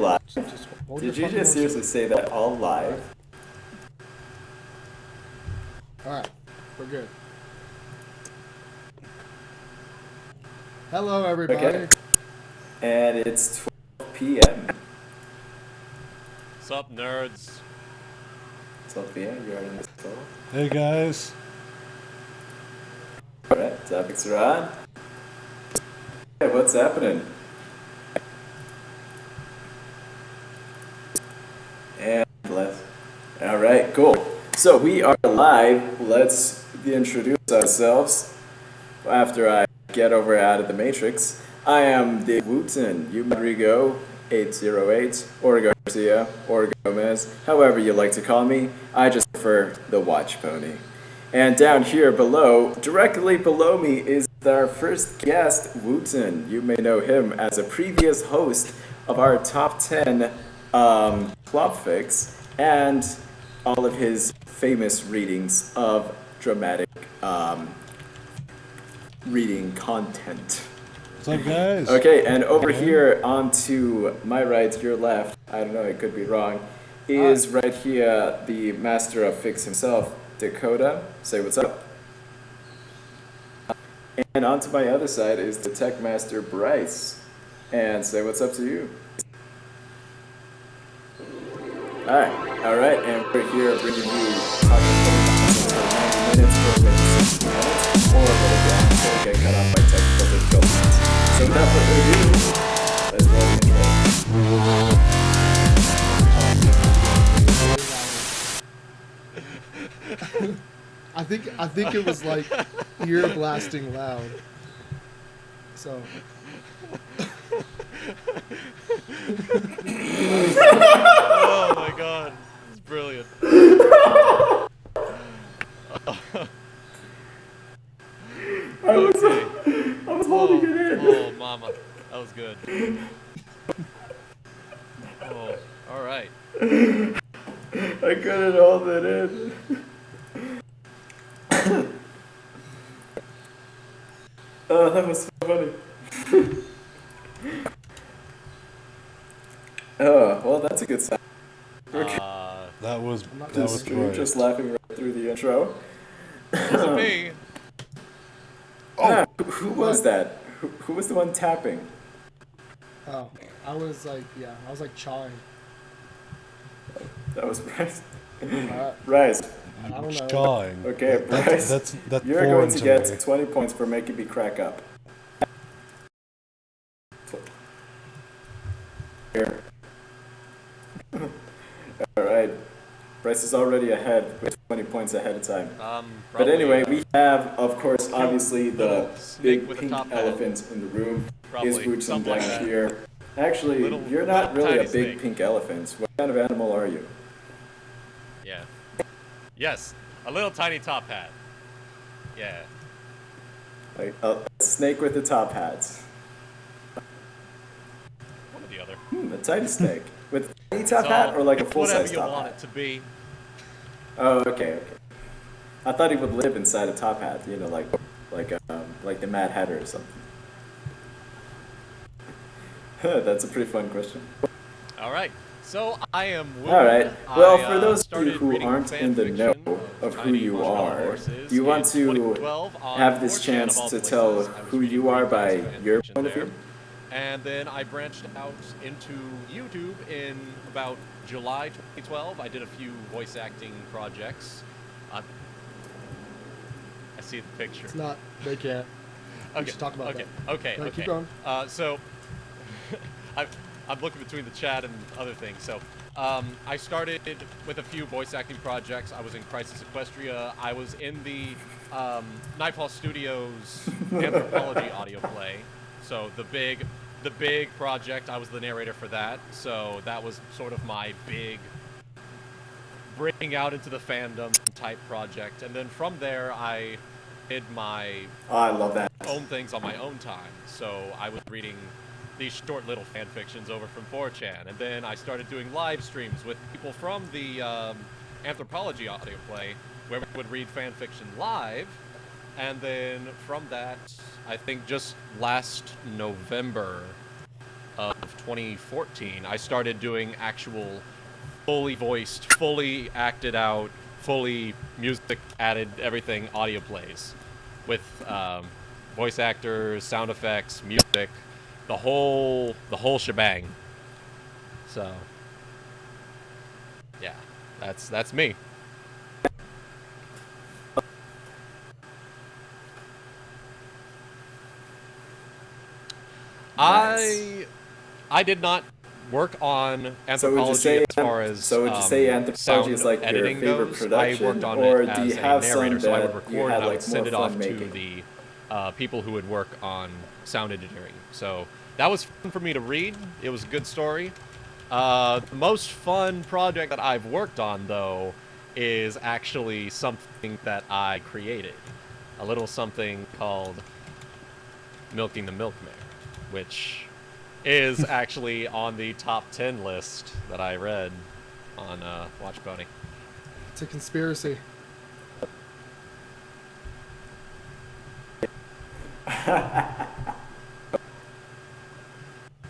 live? Did you just seriously say that all live? Alright, we're good. Hello, everybody. Okay. And it's 12 p.m. What's up, nerds? 12 p.m. You're already in this call. Hey, guys. Alright, topics are on. Hey, what's happening? And left. Alright, cool. So we are live. Let's introduce ourselves after I get over out of the Matrix. I am the Wooten, you Rodrigo 808, or Garcia, or Gomez, however you like to call me. I just prefer the WatchPony. And down here below, directly below me, is our first guest, Wooten. You may know him as a previous host of our top 10 Club Fix and all of his famous readings of dramatic reading content. What's up, guys? Okay, and over here on to my right, your left, I don't know, it could be wrong, is right here the master of fix himself, Dakota. Say what's up. And on to my other side is the tech master, Bryce. And say what's up to you. Alright, and we're here bringing you talking for 90 minutes or maybe 60 minutes, or a little bit until we get cut off by technical difficulties. So without further ado, let's roll the intro. I think it was like ear blasting loud. So. Oh my god, it's brilliant. I was holding it in. Oh, mama, that was good. Oh, all right. I couldn't hold it in. Oh, that was so funny. Oh, well, that's a good sign. That was We're great. just laughing right through the intro. Wasn't me. Who was that? Who was the one tapping? Oh, I was like chawing. That was Bryce. Uh, Bryce. I don't know. Jawing. Okay, Bryce. That's You're foreign going to to get me. 20 points for making me crack up. Here. Alright. Bryce is already ahead with 20 points ahead of time. But anyway, we have, of course, obviously the big pink elephant in the room is Wooten down here. Actually, you're not really a big pink elephant. What kind of animal are you? Yeah. Yes, a little tiny top hat. Yeah. Like a snake with a top hat. One or the other. A tiny snake. With a tiny top hat or like a full-size top hat? Whatever you want it to be. Oh, okay. I thought he would live inside a top hat, you know, like the Mad Hatter or something. That's a pretty fun question. All right. So I am Wooten. All right. Well, for those of you started who reading aren't in the fan know fiction of who tiny you marshmallow are, horses do you want in to 2012 on have this 4chan chance of all to places. tell I was who reading you are fan by your fiction point of there. view? And then I branched out into YouTube in about July 2012. I did a few voice acting projects. I see the picture. It's not. They can't. Okay. We should talk about that. Okay. No, Okay. keep going. So I'm looking between the chat and other things. So I started with a few voice acting projects. I was in Crisis Equestria. I was in the Nightfall Studios anthropology audio play. So the big project. I was the narrator for that. So that was sort of my big breaking out into the fandom type project. And then from there, I did my I love that. own things on my own time. So I was reading these short little fan fictions over from 4chan, and then I started doing live streams with people from the anthropology audio play, where we would read fan fiction live, and then from that, I think just last November of 2014, I started doing actual fully voiced, fully acted out, fully music added, everything audio plays with voice actors, sound effects, music, the whole shebang. So yeah, that's me. Nice. I did not work on So would you anthropology say as far as anthropology sound is like your editing favorite goes. production, I worked on or it do you as a have narrator, some so I would that record you had and I would like send more it off fun to making? the people who would work on sound engineering. So that was fun for me to read. It was a good story. The most fun project that I've worked on, though, is actually something that I created. A little something called Milking the Milkmare, which is actually on the top 10 list that I read on WatchPony. It's a conspiracy.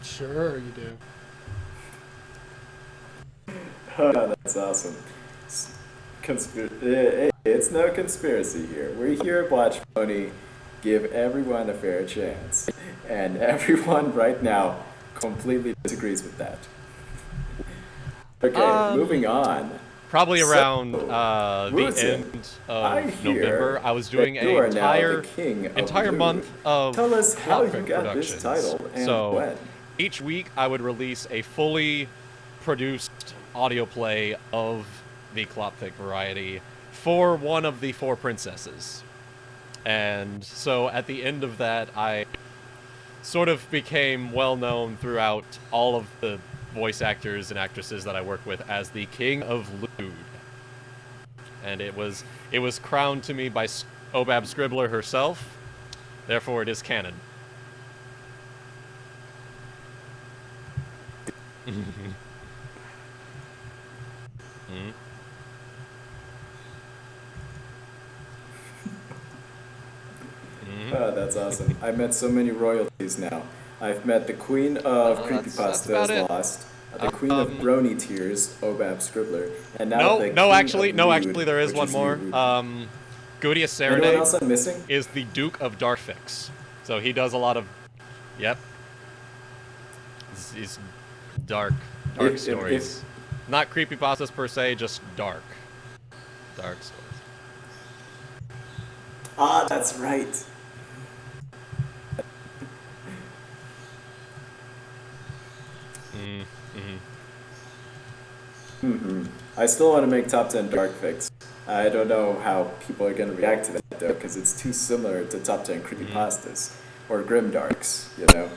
Sure, you do. Oh, that's awesome. It's no conspiracy here. We're here at WatchPony, give everyone a fair chance. And everyone right now completely disagrees with that. Okay, moving on. Probably So, around the Wooten, end I of hear November, I was doing that you an are now entire the king of entire lewd. month of Tell us how you Cloppic got this productions. title and So when. each week I would release a fully produced audio play of the Cloppic variety for one of the four princesses. And so at the end of that, I sort of became well known throughout all of the voice actors and actresses that I work with as the King of Lewd. And it was crowned to me by Obab Scribbler herself, therefore it is canon. Oh, that's awesome. I met so many royalties now. I've met the queen of that's about Creepypastas it. Lost, the queen of Brony Tears, Obab Scribbler, and now the king of actually, Lewd, there is which one more. you. Gaudius Anyone else Serenade I'm missing? is the Duke of Darfix. So he does a lot of, yep. He's dark stories. Not creepypastas per se, just dark stories. Ah, that's right. I still want to make top 10 dark fics. I don't know how people are going to react to that though, because it's too similar to top 10 creepypastas or grimdarks, you know.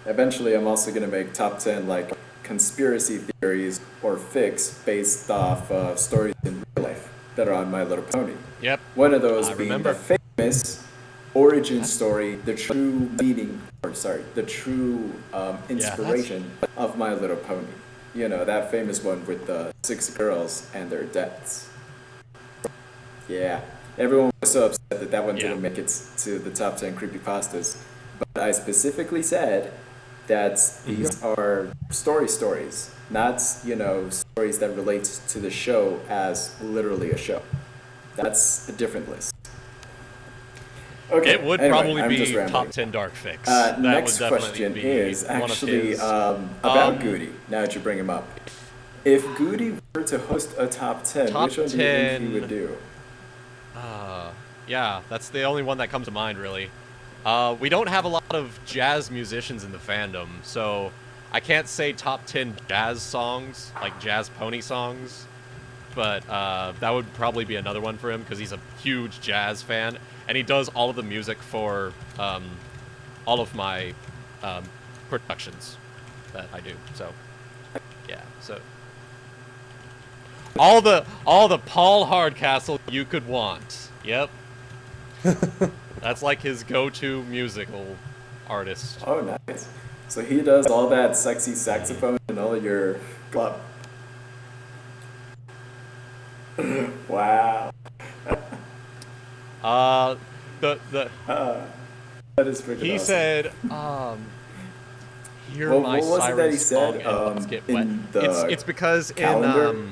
Eventually, I'm also going to make top 10 like conspiracy theories or fics based off of stories in real life that are on My Little Pony. Yep. One of those I being remember. the famous origin story, the true meaning, or sorry, the true inspiration of My Little Pony. You know, that famous one with the 6 girls and their deaths. Yeah, everyone was so upset that that one didn't make it to the top 10 creepypastas. But I specifically said that these are stories, not, you know, stories that relate to the show as literally a show. That's a different list. Okay, It would anyway, probably I'm just be rambling. top 10 dark fics. That Next would definitely question be is one of actually his. about Goody, now that you bring him up. If Goody were to host a top 10, Top which one do you think 10. he would do? Yeah, that's the only one that comes to mind, really. We don't have a lot of jazz musicians in the fandom, so I can't say top 10 jazz songs, like jazz pony songs, but that would probably be another one for him because he's a huge jazz fan, and he does all of the music for all of my productions that I do. So, yeah, so all the Paul Hardcastle you could want. Yep. That's like his go-to musical artist. Oh, nice. So he does all that sexy saxophone and all of your club. Wow. The That is freaking he awesome. said hear Well, my what was it that he sirens song said, and buttons get wet. in the It's because calendar?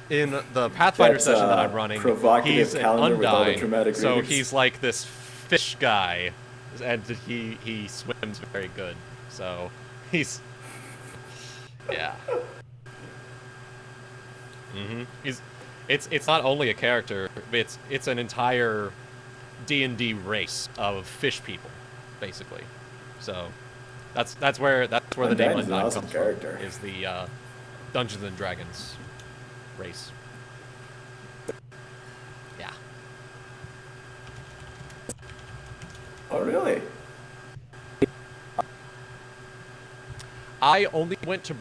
in the Pathfinder That, session that I'm running, provocative he's an calendar with all the Undyne, dramatic so readings? he's like this fish guy, and he swims very good. So he's yeah. It's not only a character, it's an entire D&D race of fish people, basically. So that's where the name Undyne's an Undyne awesome comes character. from. Is the Dungeons and Dragons race. Yeah. Oh, really? I only went to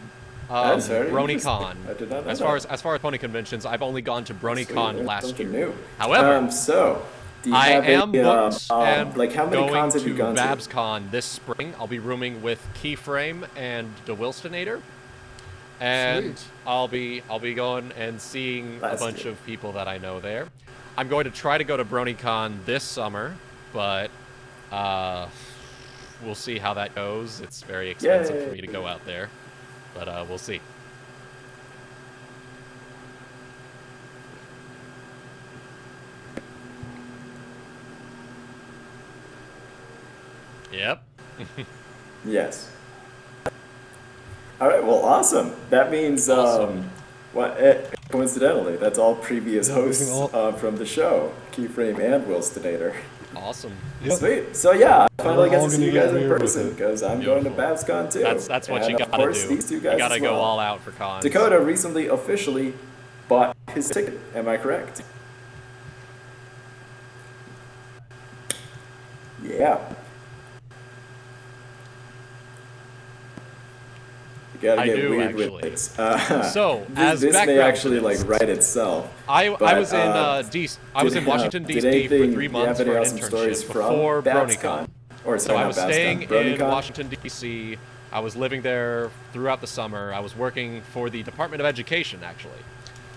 That's very BronyCon. interesting. I did not know as far as pony conventions, I've only gone to BronyCon last Something year. new. However, So, do you I have am booked and like how many going cons have you to gone to? BabsCon this spring. I'll be rooming with Keyframe and DeWilstonator, and Sweet. I'll be going and seeing a bunch of people that I know there. I'm going to try to go to BronyCon this summer, but we'll see how that goes. It's very expensive for me to go out there, but we'll see. Yep. Yes. All right. Well, awesome. That means Awesome. coincidentally, that's all previous hosts from the show, Keyframe and Wilstonator. Awesome. Yep. Sweet. So yeah, I finally We're get all to see you gonna get guys in here with person it. because I'm going to BabsCon too. That's what and you of gotta course, do. these two guys You gotta as go well. all out for cons. Dakota recently officially bought his ticket. Am I correct? Yeah. You gotta I get do, weird actually. with it. So, this, as this may background actually to this, like write itself. I But, was in I was in Washington D.C. for 3 months for an awesome stories internship from before BabsCon? BronyCon. Or So sorry, I not was BabsCon, staying in BronyCon? Washington D.C. I was living there throughout the summer. I was working for the Department of Education, actually.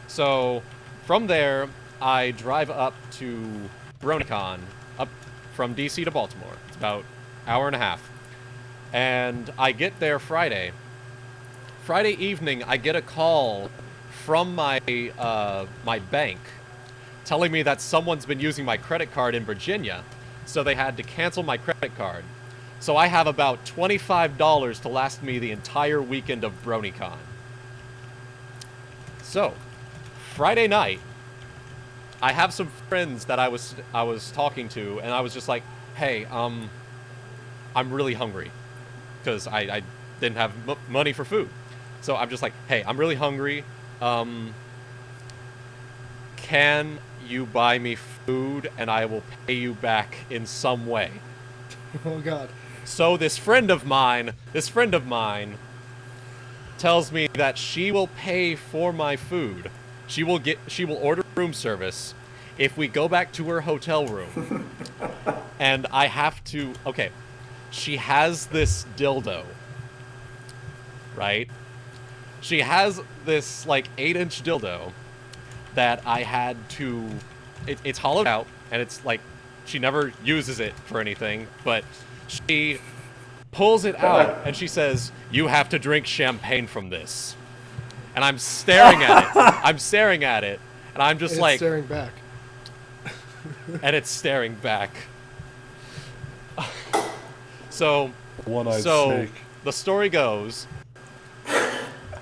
So from there, I drive up to BronyCon, up from D.C. to Baltimore. It's about an hour and a half. And I get there Friday. Friday evening, I get a call from my my bank telling me that someone's been using my credit card in Virginia, so they had to cancel my credit card. So I have about $25 to last me the entire weekend of BronyCon. So, Friday night, I have some friends that I was talking to, and I was just like, hey, I'm really hungry, because I didn't have money for food. So I'm just like, hey, I'm really hungry. Can you buy me food and I will pay you back in some way? Oh God. So this friend of mine tells me that she will pay for my food. She will order room service if we go back to her hotel room. And I have to, okay, she has this dildo, right? She has this like 8-inch dildo that I had to, it's hollowed out, and it's like, she never uses it for anything, but she pulls it out and she says, you have to drink champagne from this. And I'm staring at it. And I'm just And like, it's staring back. and it's staring back. So One-eyed snake. the story goes,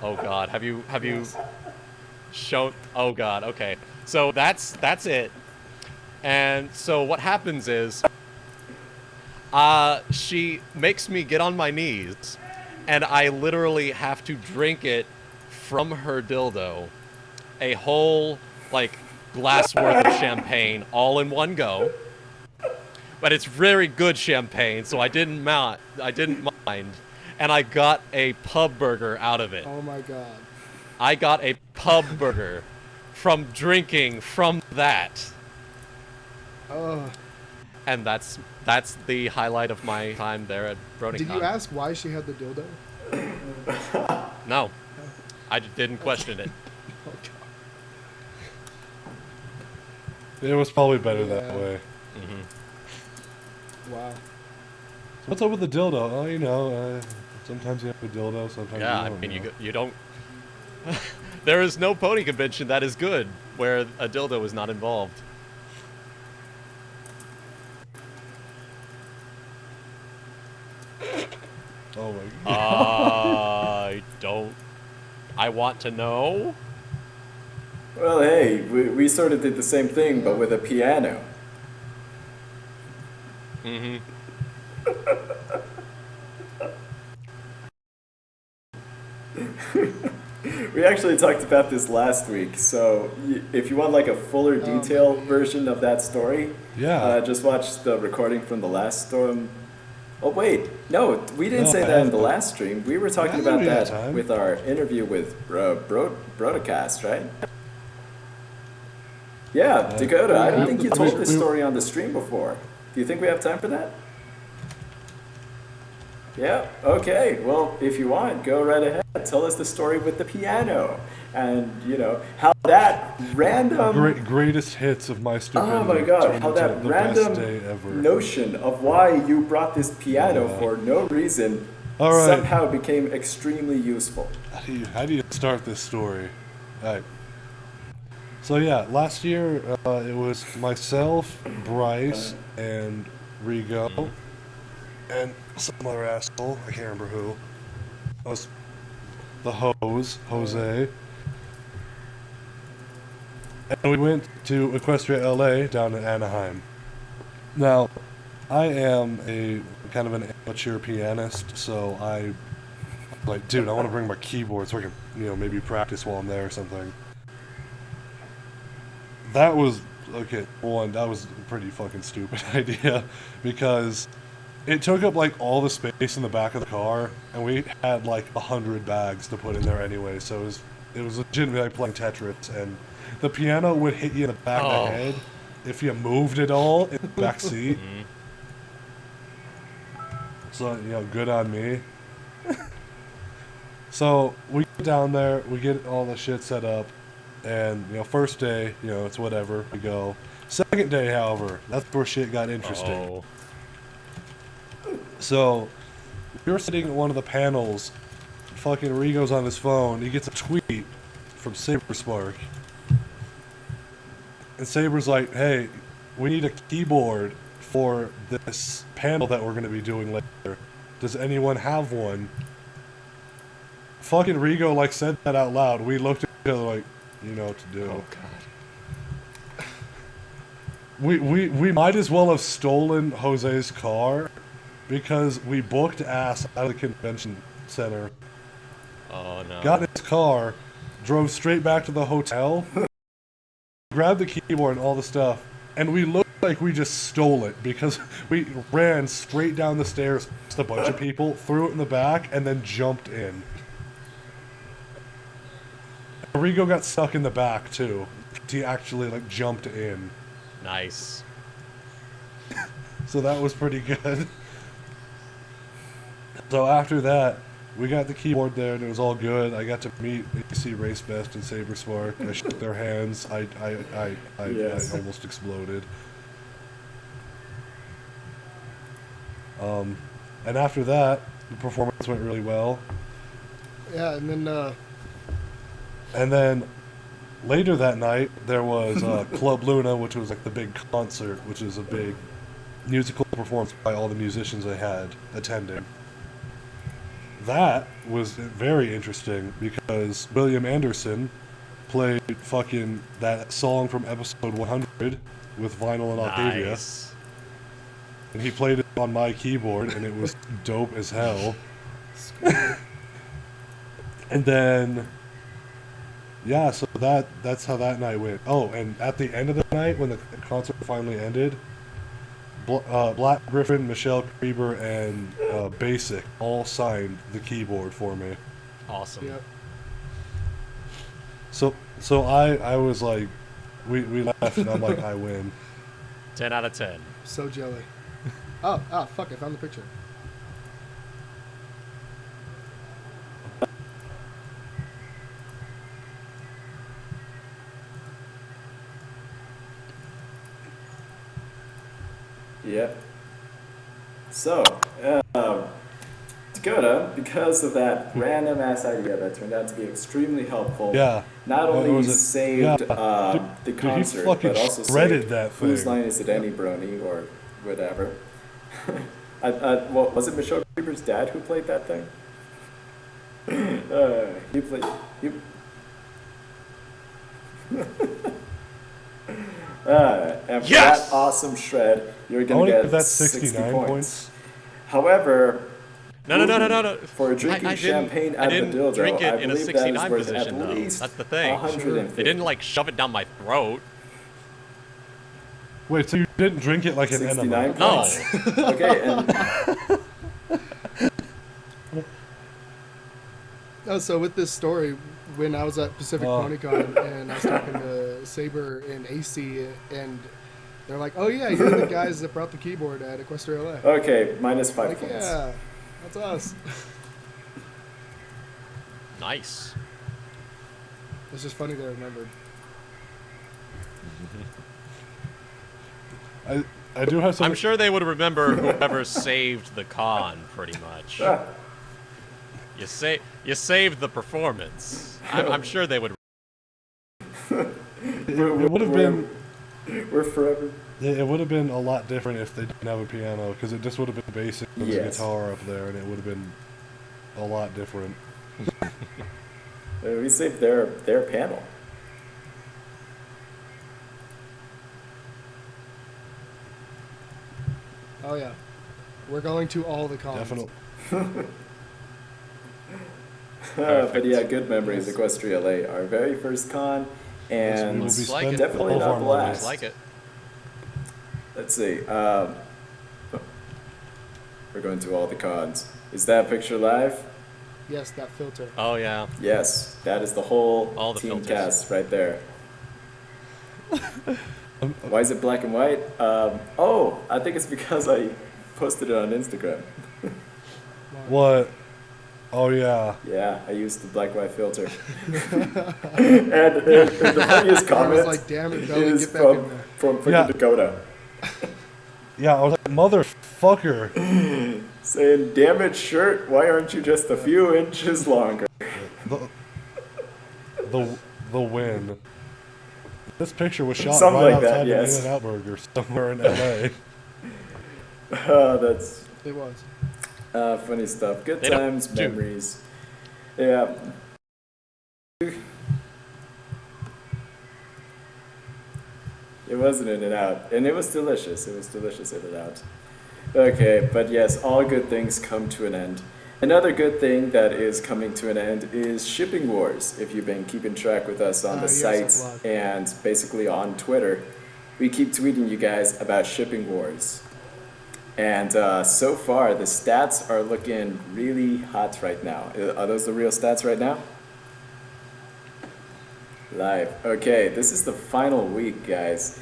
oh God, have you shown, oh God, okay. So that's it. And so what happens is, she makes me get on my knees, and I literally have to drink it from her dildo, a whole like glass worth of champagne all in one go. But it's very good champagne, so I didn't mind, and I got a pub burger out of it. Oh my God. I got a pub burger from drinking from that. Oh. And that's the highlight of my time there at BronyCon. Did you ask why she had the dildo? No. I didn't question it. Oh God. It was probably better that Yeah. way. Wow. What's up with the dildo? Oh, you know, Sometimes you have a dildo, sometimes Yeah, you I don't. mean, you know? you don't. There is no pony convention that is good where a dildo is not involved. Oh my god. I don't. I want to know. Well, hey, we sort of did the same thing, but with a piano. Mm-hmm. We actually talked about this last week, so if you want like a fuller detail version of that story, Yeah. just watch the recording from the last storm. Oh wait, no, we didn't No, say I that in the haven't. last stream. We were talking Yeah, about we had that time. with our interview with Broadcast, right? Yeah, Dakota, I don't think you told this story on the stream before. Do you think we have time for that? Yeah, okay. Well, if you want, go right ahead. Tell us the story with the piano. And, you know, how that random... Greatest hits of my stupidity. Oh my god, turned how into that the best day random ever. notion of why you brought this piano Yeah. for no reason All right. somehow became extremely useful. How do you start this story? Alright. So yeah, last year it was myself, Bryce, and Rigo, and some other asshole. I can't remember who. That was the Jose. And we went to Equestria LA down in Anaheim. Now, I am a kind of an amateur pianist, so I like, dude, I want to bring my keyboard so I can, you know, maybe practice while I'm there or something. That was, okay, one, that was a pretty fucking stupid idea, because it took up, like, all the space in the back of the car, and we had, like, 100 bags to put in there anyway, so it was legitimately like playing Tetris, and the piano would hit you in the back of the head if you moved it all in the back seat. So, you know, good on me. So, we get down there, we get all the shit set up, and, you know, first day, you know, it's whatever, we go. Second day, however, that's where shit got interesting. So, we were sitting at one of the panels, fucking Rigo's on his phone, he gets a tweet from SaberSpark. And Saber's like, hey, we need a keyboard for this panel that we're going to be doing later. Does anyone have one? Fucking Rigo, like, said that out loud. We looked at each other like, you know what to do. Oh god. We might as well have stolen Jose's car because we booked ass out of the convention center. Oh no. Got in his car, drove straight back to the hotel, grabbed the keyboard and all the stuff, and we looked like we just stole it because we ran straight down the stairs past a bunch of people, threw it in the back, and then jumped in. Rigo got stuck in the back too. He actually like jumped in. Nice. So that was pretty good. So after that, we got the keyboard there and it was all good. I got to meet AC Race Best and SaberSpark. I shook their hands. I Yes. almost exploded. And after that, the performance went really well. Yeah, And then later that night, there was Club Luna, which was like the big concert, which is a big musical performance by all the musicians they had attending. That was very interesting because William Anderson played fucking that song from episode 100 with Vinyl and Octavia. Nice. And he played it on my keyboard, and it was dope as hell. And then... yeah, so that's how that night went. Oh, and at the end of the night, when the concert finally ended, Black Griffin, Michelle Krieber, and Basic all signed the keyboard for me. Awesome. Yep. So I was like, we left, and I'm like, I win. 10 out of 10. So jelly. Fuck, I found the picture. Yep. So, Dakota, because of that random ass idea that turned out to be extremely helpful. Yeah. Not only saved the Dude, concert, he fucking but also shredded saved that Whose thing. Line Is It Any Brony or whatever. Well, was it Michelle Creeper's dad who played that thing? He played. And for Yes! that awesome shred, you're I gonna want to get give that 60 69 points. However, No. for drinking I champagne I out of didn't the dildo, drink it I in a believe that is 69 worth position, at though. least That's the thing. 150. They didn't like shove it down my throat. Wait, so you didn't drink it like an 69 enema? No. points. Okay, and Oh, so with this story, when I was at Pacific PonyCon and I was talking to Saber and AC, and they're like, "Oh yeah, you're the guys that brought the keyboard at Equestria LA." okay, minus 5 Like, points. yeah, that's us. Nice. It's just funny they remembered. I do have some. I'm sure they would remember whoever saved the con, pretty much. You saved the performance. I'm sure they would. It would have been. We're forever. It would have been a lot different if they didn't have a piano, because it just would have been basic with a Yes. guitar up there, and it would have been a lot different. We saved their panel. Oh yeah, we're going to all the cons. Definitely. But yeah, good memories. Equestria LA, our very first con, and We'll be Looks like spending it. definitely all of not our the money. last. Like it. Let's see. We're going to all the cons. Is that picture live? Yes, that filter. Oh yeah. Yes, that is the whole All the team filters. cast right there. Why is it black and white? Oh, I think it's because I posted it on Instagram. What? Oh yeah. Yeah, I used the black and white filter. and the funniest I comment was like, "Damn it, Belly, is get back in from there." freaking Yeah. Dakota. Yeah, I was like, motherfucker. Saying, damn it, shirt, why aren't you just a few inches longer? The win. This picture was shot Something right like that, outside yes. the In-N-Out Burger somewhere in LA. That's It was. funny stuff. Good They don't times, do. memories. Yeah. It was an In-N-Out, and it was delicious. It was delicious In-N-Out. Okay, but yes, all good things come to an end. Another good thing that is coming to an end is Shipping Wars. If you've been keeping track with us on the yes, site that's live. and basically on Twitter, we keep tweeting you guys about Shipping Wars. And so far, the stats are looking really hot right now. Are those the real stats right now? Live. Okay, this is the final week, guys.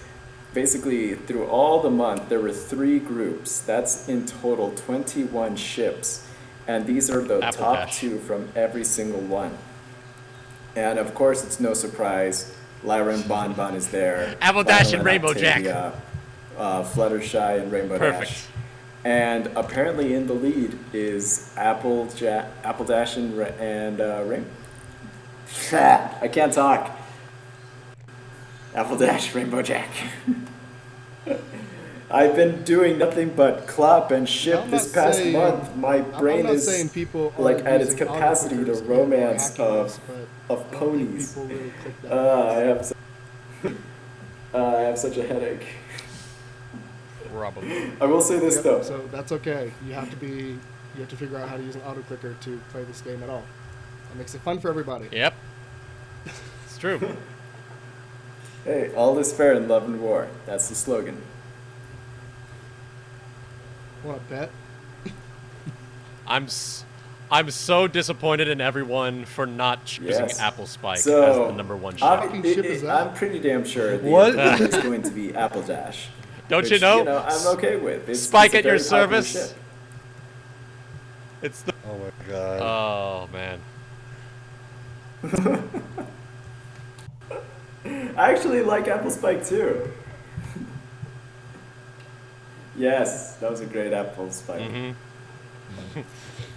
Basically, through all the month, there were 3 groups. That's in total 21 ships. And these are the Apple top Dash. 2 from every single one. And of course, it's no surprise, Lyra and Bon Bon is there. Apple Dash Lionel and Rainbow Jack. Octavia, Fluttershy and Rainbow Perfect. Dash. And apparently in the lead is Apple Dash and Rainbow. I can't talk. Apple Dash, Rainbow Jack. I've been doing nothing but clap and ship I'm this not past saying- month. My brain I'm not is saying people like aren't at its using capacity to autoclickers and romance hacking this, but of I don't think ponies. people really click that. I have such a headache. Probably. I will say this Yep, though. so that's okay. You have to figure out how to use an auto clicker to play this game at all. That makes it fun for everybody. Yep. It's true. Hey, all is fair in love and war. That's the slogan. Want to bet? I'm so disappointed in everyone for not choosing Yes. Apple Spike So, as the number 1 ship. fucking ship is that? I'm pretty damn sure the What? answer is going to be Apple Dash. Don't which, you know? I'm okay with. Spike a at your very popular service. ship. It's the. Oh my god. Oh man. I actually like Apple Spike too. Yes, that was a great Apple Spike. Mm-hmm.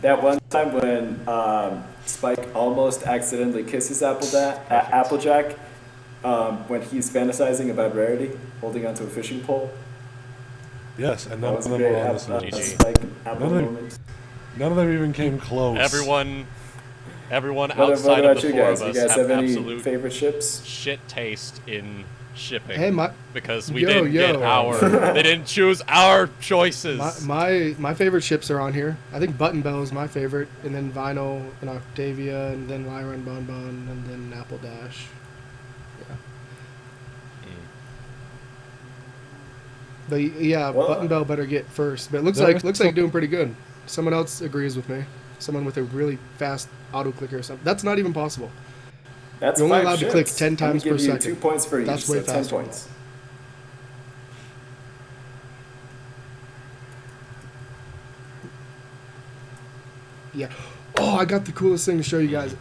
that one time when Spike almost accidentally kisses Applejack when he's fantasizing about Rarity, holding onto a fishing pole. Yes, and That none was of a them great were on this list. Spike Apple None of them- moment. None of them even came close. Everyone What outside about of the you four guys? of You us guys have any absolute favorite ships? shit taste in shipping. Hey, because we yo, didn't get yo. our, they didn't choose our choices. My favorite ships are on here. I think Button Bell is my favorite, and then Vinyl and Octavia, and then Lyra and Bonbon, and then Apple Dash. Yeah. But yeah, Well, Button Bell better get first. But it looks there like was you're doing pretty good. Someone else agrees with me. Someone with a really fast auto clicker or something. That's not even possible. That's You're only 5 allowed to ships. click 10 times I'm per gonna give you second. 2 points for each, That's so way 10 faster. points. Yeah. Oh, I got the coolest thing to show you guys. I'm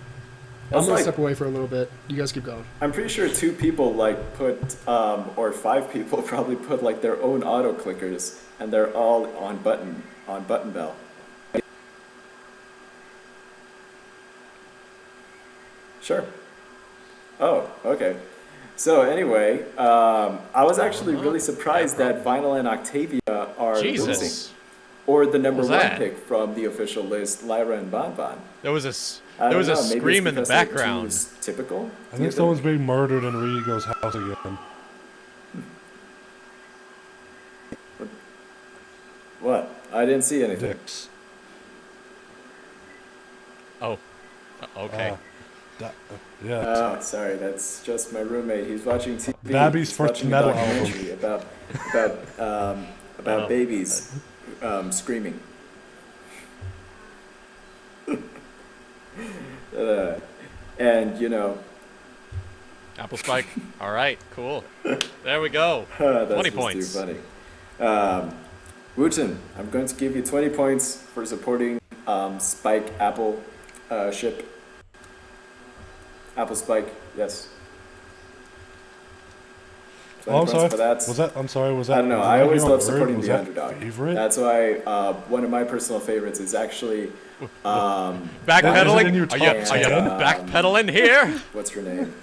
That's gonna like, step away for a little bit. You guys keep going. I'm pretty sure 2 people like put, or 5 people probably put like their own auto clickers, and they're all on Button Bell. Sure. Oh, okay. So anyway, I was actually really surprised that Vinyl and Octavia are losing. Jesus. Or the number What one was that? pick from the official list, Lyra and Bonbon. There was a I there don't was a know, maybe scream it's in the because they're background. too typical. I think someone's being murdered in Rigo's house again. What? I didn't see anything. Dicks. Oh, okay. Yeah. Oh, sorry, that's just my roommate. He's watching TV. Babby's He's first watching a metal documentary about Oh. babies screaming. And you know, Apple Spike. All right, cool. There we go. that's 20 just points. too funny. Wooten, I'm going to give you 20 points for supporting Spike Apple ship. Apple Spike, yes. 20 Oh, I'm points sorry. for that. Was that? I'm sorry. Was that? I don't know. was I that always your love word? supporting Was the that underdog. Favorite? That's why one of my personal favorites is actually Is it in Backpedaling? your Are you top 10? ten? Backpedaling here? what's her name?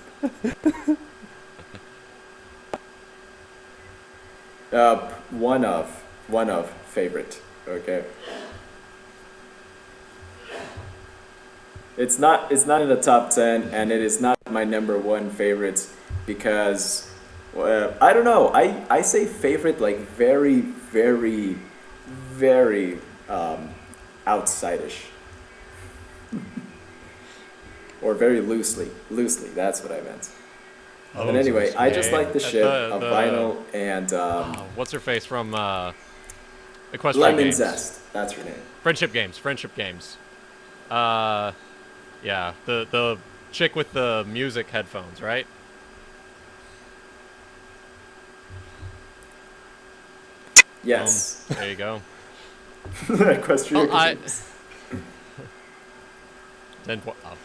One of favorite. Okay. It's not in the top 10, and it is not my number one favorite because I don't know. I say favorite like very, very, very outside-ish. Or very loosely. Loosely, that's what I meant. But anyway, I just like the ship of Vinyl and What's her face from Equestrian Lemon Games? Zest. That's her name. Friendship Games. Yeah, the chick with the music headphones, right? Yes. There you go. Equestrian Oh, Games. Oh.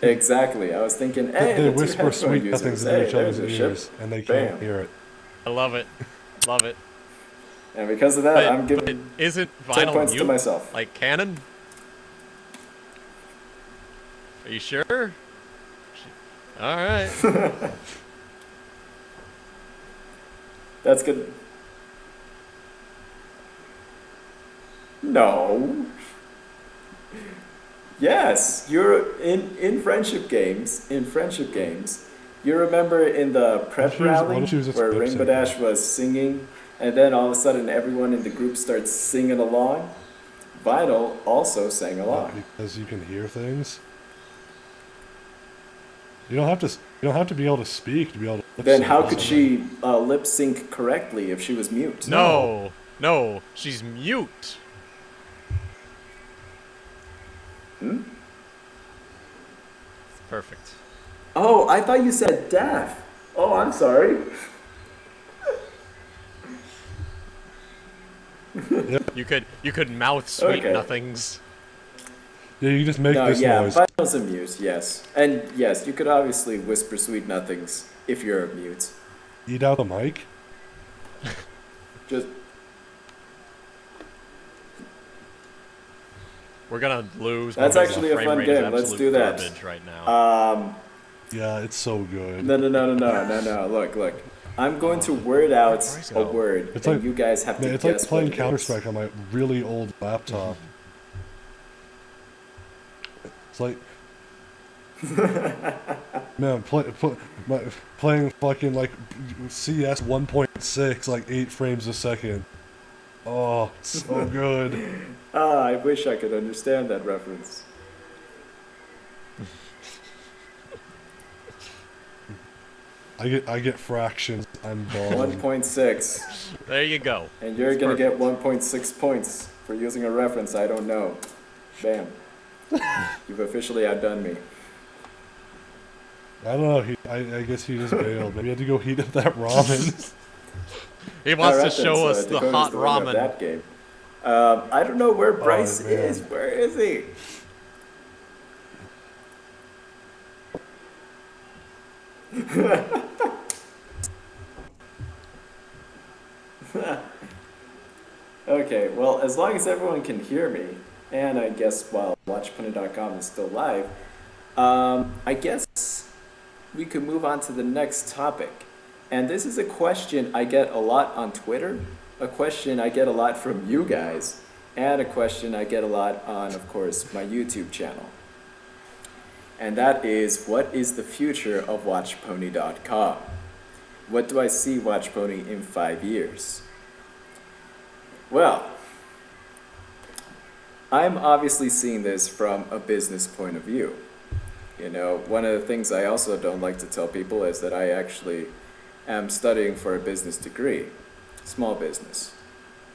Exactly. I was thinking, hey, They the two whisper headphone sweet users. nothings Hey, in each other's there's a ship. ears, and they Bam. can't hear it. I love it. Love it. And because of that, I'm But giving isn't 10 Vinyl points to mute, myself. like canon? Are you sure? All right. That's good. No. Yes, you're in friendship games. In friendship games, you remember in the prep rally what if she was a where lip Rainbow syncer? Dash was singing, and then all of a sudden everyone in the group starts singing along. Vinyl also sang along. Because you can hear things. You don't have to. You don't have to be able to speak to be able to. lip Then sync how or could something. she lip sync correctly if she was mute? No, she's mute. Hmm? Perfect. Oh, I thought you said deaf. Oh, I'm sorry. You could mouth sweet Okay. nothings. Yeah, you just make No, this yeah, noise. Vinyl's a mute, yes. And yes, you could obviously whisper sweet nothings if you're a mute. Eat out the mic. Just We're gonna lose. That's because actually the a frame fun rate is game. Let's absolute do that. garbage right now. Yeah, it's so good. No. Look. I'm going to word out a word, It's and like, you guys have to man, it's guess like playing what it Counter is. Strike on my really old laptop. It's like, man, playing fucking like CS 1.6, like 8 frames a second. Oh, so good. I wish I could understand that reference. I get fractions. I'm balling. 1.6. There you go. And you're gonna get 1.6 points for using a reference I don't know. Bam. You've officially outdone me. I don't know. I guess he just bailed. Maybe he had to go heat up that ramen. He wants Alright to then, show so us the Dakota's hot the winner of ramen. that game. I don't know where Bryce man. is. Where is he? Okay, well, as long as everyone can hear me, and I guess while WatchPony.com is still live, I guess we could move on to the next topic. And this is a question I get a lot on Twitter, a question I get a lot from you guys, and a question I get a lot on, of course, my YouTube channel. And that is, what is the future of WatchPony.com? What do I see WatchPony in 5 years? Well, I'm obviously seeing this from a business point of view. You know, one of the things I also don't like to tell people is that I actually am studying for a business degree, small business.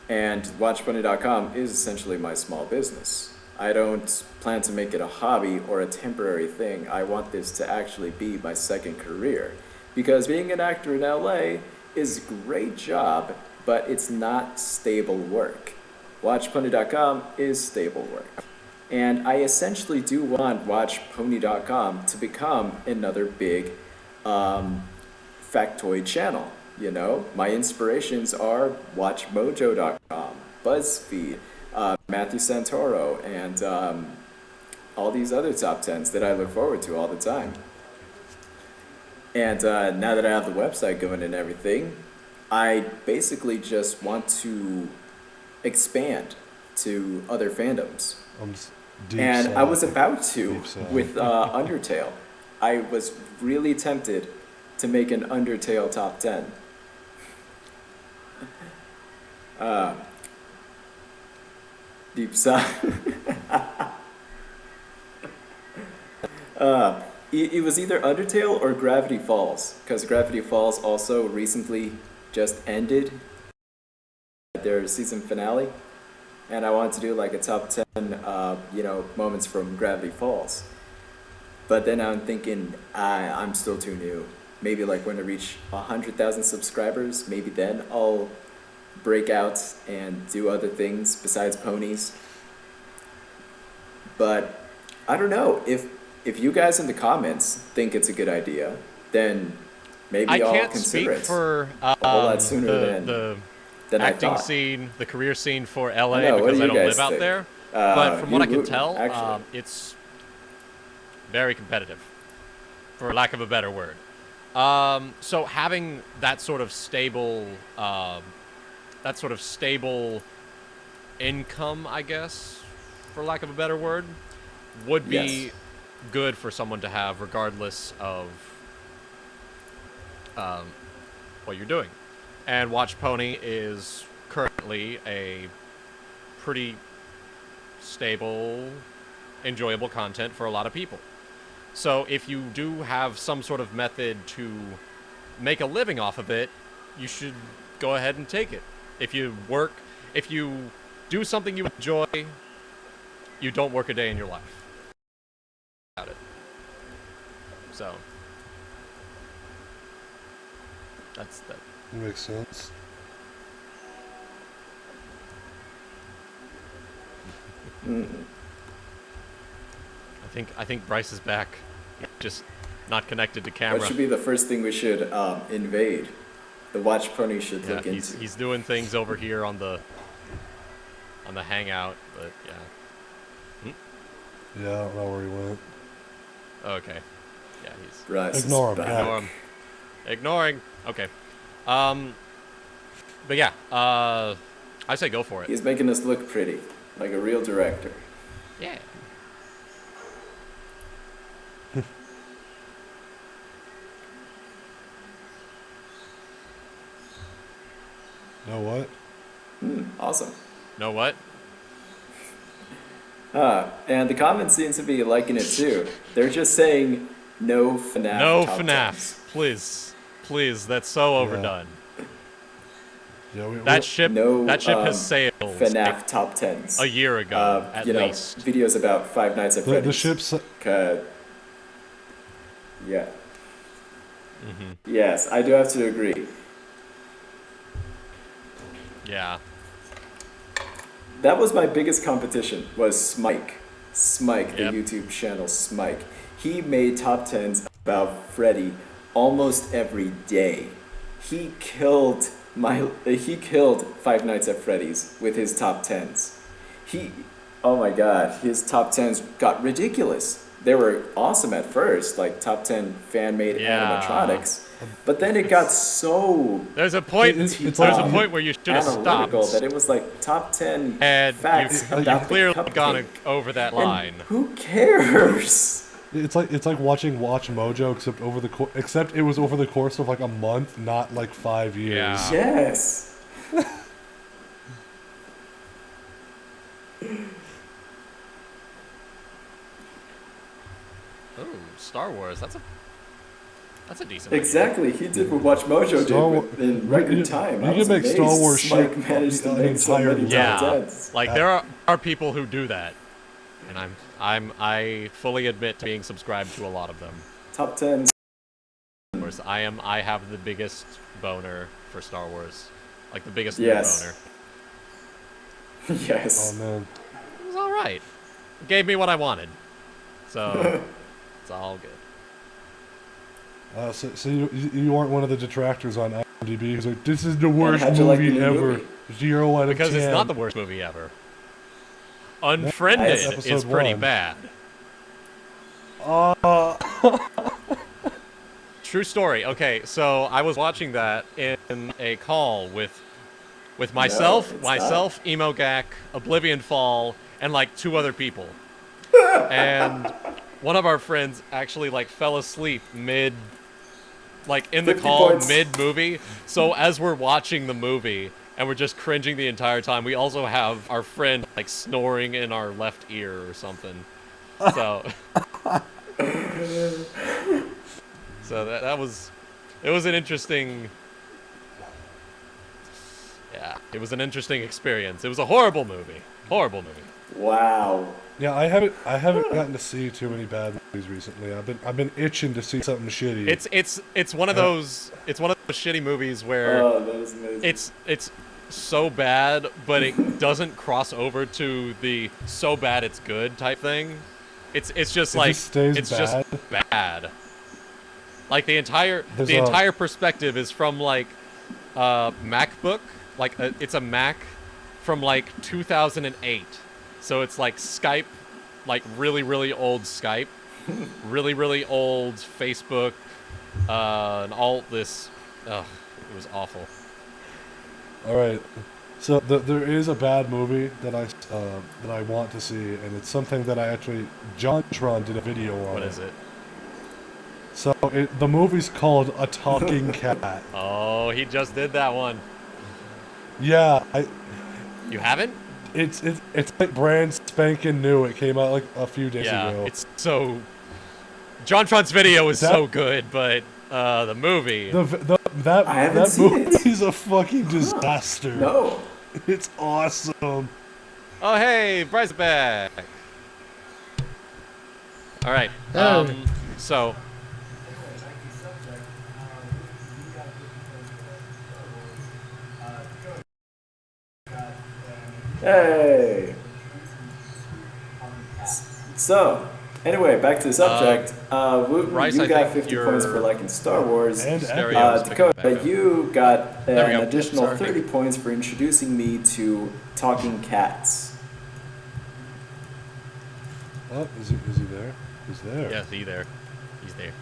And WatchPony.com is essentially my small business. I don't plan to make it a hobby or a temporary thing. I want this to actually be my second career. Because being an actor in LA is a great job, but it's not stable work. WatchPony.com is stable work. And I essentially do want WatchPony.com to become another big factoid channel. You know, my inspirations are WatchMojo.com, BuzzFeed, Matthew Santoro, and all these other top 10s that I look forward to all the time. And now that I have the website going and everything, I basically just want to expand to other fandoms. And I was about to with Undertale. I was really tempted to make an Undertale top 10. Deep sigh. It was either Undertale or Gravity Falls, because Gravity Falls also recently just ended their season finale, and I wanted to do like a top 10, moments from Gravity Falls. But then I'm thinking, I'm still too new. Maybe like when I reach 100,000 subscribers, maybe then I'll break out and do other things besides ponies. But I don't know, if you guys in the comments think it's a good idea, then maybe I'll consider it. I can't speak for a whole lot sooner than I acting thought. scene, the career scene for LA, I know, because I don't guys live out think? there. But from what I can Wooten, tell, actually. it's very competitive, for lack of a better word. So having that sort of stable income, I guess, for lack of a better word, would be Yes. good for someone to have, regardless of what you're doing. And WatchPony is currently a pretty stable, enjoyable content for a lot of people. So if you do have some sort of method to make a living off of it, you should go ahead and take it. If you do something you enjoy, you don't work a day in your life without it. So that's that. Makes sense. I think Bryce is back, just not connected to camera. What should be the first thing we should invade? The WatchPony should look into. He's doing things over here on the hangout, but yeah. Yeah, I don't know where he went. Okay. Yeah, he's Bryce Ignore is him, back. ignore him. Ignoring. Okay. But yeah, I say go for it. He's making us look pretty, like a real director. Yeah. Know what? Awesome. Know what? And the comments seem to be liking it too. They're just saying no FNAF. No top FNAFs, 10s. please, please. That's so overdone. Yeah, That ship has sailed FNAF top 10s. a year ago, at you know, least. videos about Five Nights at Freddy's. the ship's. Yeah. Yes, I do have to agree. Yeah. That was my biggest competition, was Smike. Smike, the Yep. YouTube channel Smike. He made top 10s about Freddy almost every day. He killed Five Nights at Freddy's with his top 10s. Oh my god, his top 10s got ridiculous. They were awesome at first, like top 10 fan-made Yeah. animatronics. But then it got so There's a point. It's There's like- a point where you should have analytical stopped, that it was like top 10 and facts you've about clearly the cupcake. gone over that And line. who cares? It's like watching Watch Mojo, except it was over the course of like a month, not like 5 years. Yeah. Yes. Oh, Star Wars. That's a decent. Exactly. He did what Watch Mojo Star did in record time. You I can was make amazed Star Wars Smike shit managed to an make so entire many Yeah, top 10s. like there are people who do that, and I fully admit to being subscribed to a lot of them. Top 10s. Of course, I have the biggest boner for Star Wars, like the biggest Yes. boner. Yes. Oh man. It was all right. It gave me what I wanted, so it's all good. So you aren't one of the detractors on IMDb who's like, this is the worst how'd you like movie the ever. movie? 0 out of 10. Because it's not the worst movie ever. Unfriended That's is episode pretty 1. bad. True story. Okay, so I was watching that in a call with myself, it's myself, Emo Gak, Oblivion Fall, and like 2 other people. And one of our friends actually like fell asleep in the 50 call points. mid-movie. So as we're watching the movie and we're just cringing the entire time, we also have our friend like snoring in our left ear or something. So so that was an interesting. Yeah, it was an interesting experience. It was a horrible movie. Horrible movie. Wow. Yeah, I haven't gotten to see too many bad movies recently. I've been itching to see something shitty. It's one of those shitty movies where Oh, that was amazing. it's so bad, but it doesn't cross over to the so bad it's good type thing. It's just It like just stays it's bad? just bad. Like the entire There's the a- entire perspective is from like MacBook, like it's a Mac from like 2008. So it's like Skype, like really really old Skype, really really old Facebook, and all this. Ugh, it was awful. All right. So there is a bad movie that I want to see, and it's something that I actually JonTron did a video on. What is it? So the movie's called A Talking Cat. Oh, he just did that one. Yeah, You haven't? it's like brand spanking new. It came out like a few days Yeah, ago. it's so. JonTron's video is That- so good, but the movie. That I haven't seen it. movie's a fucking disaster. No. It's awesome. Oh hey, Bryce back. All right. Hey. So. Hey. So, anyway, back to the subject. Wooten, Bryce, you I got think 50 you're- points for liking Star Wars. And Stereo is picking Dakota, back up. you got There we an go. additional Sorry. 30 points for introducing me to talking cats. Oh, is he there? He's there. Yeah, he's there. He's there.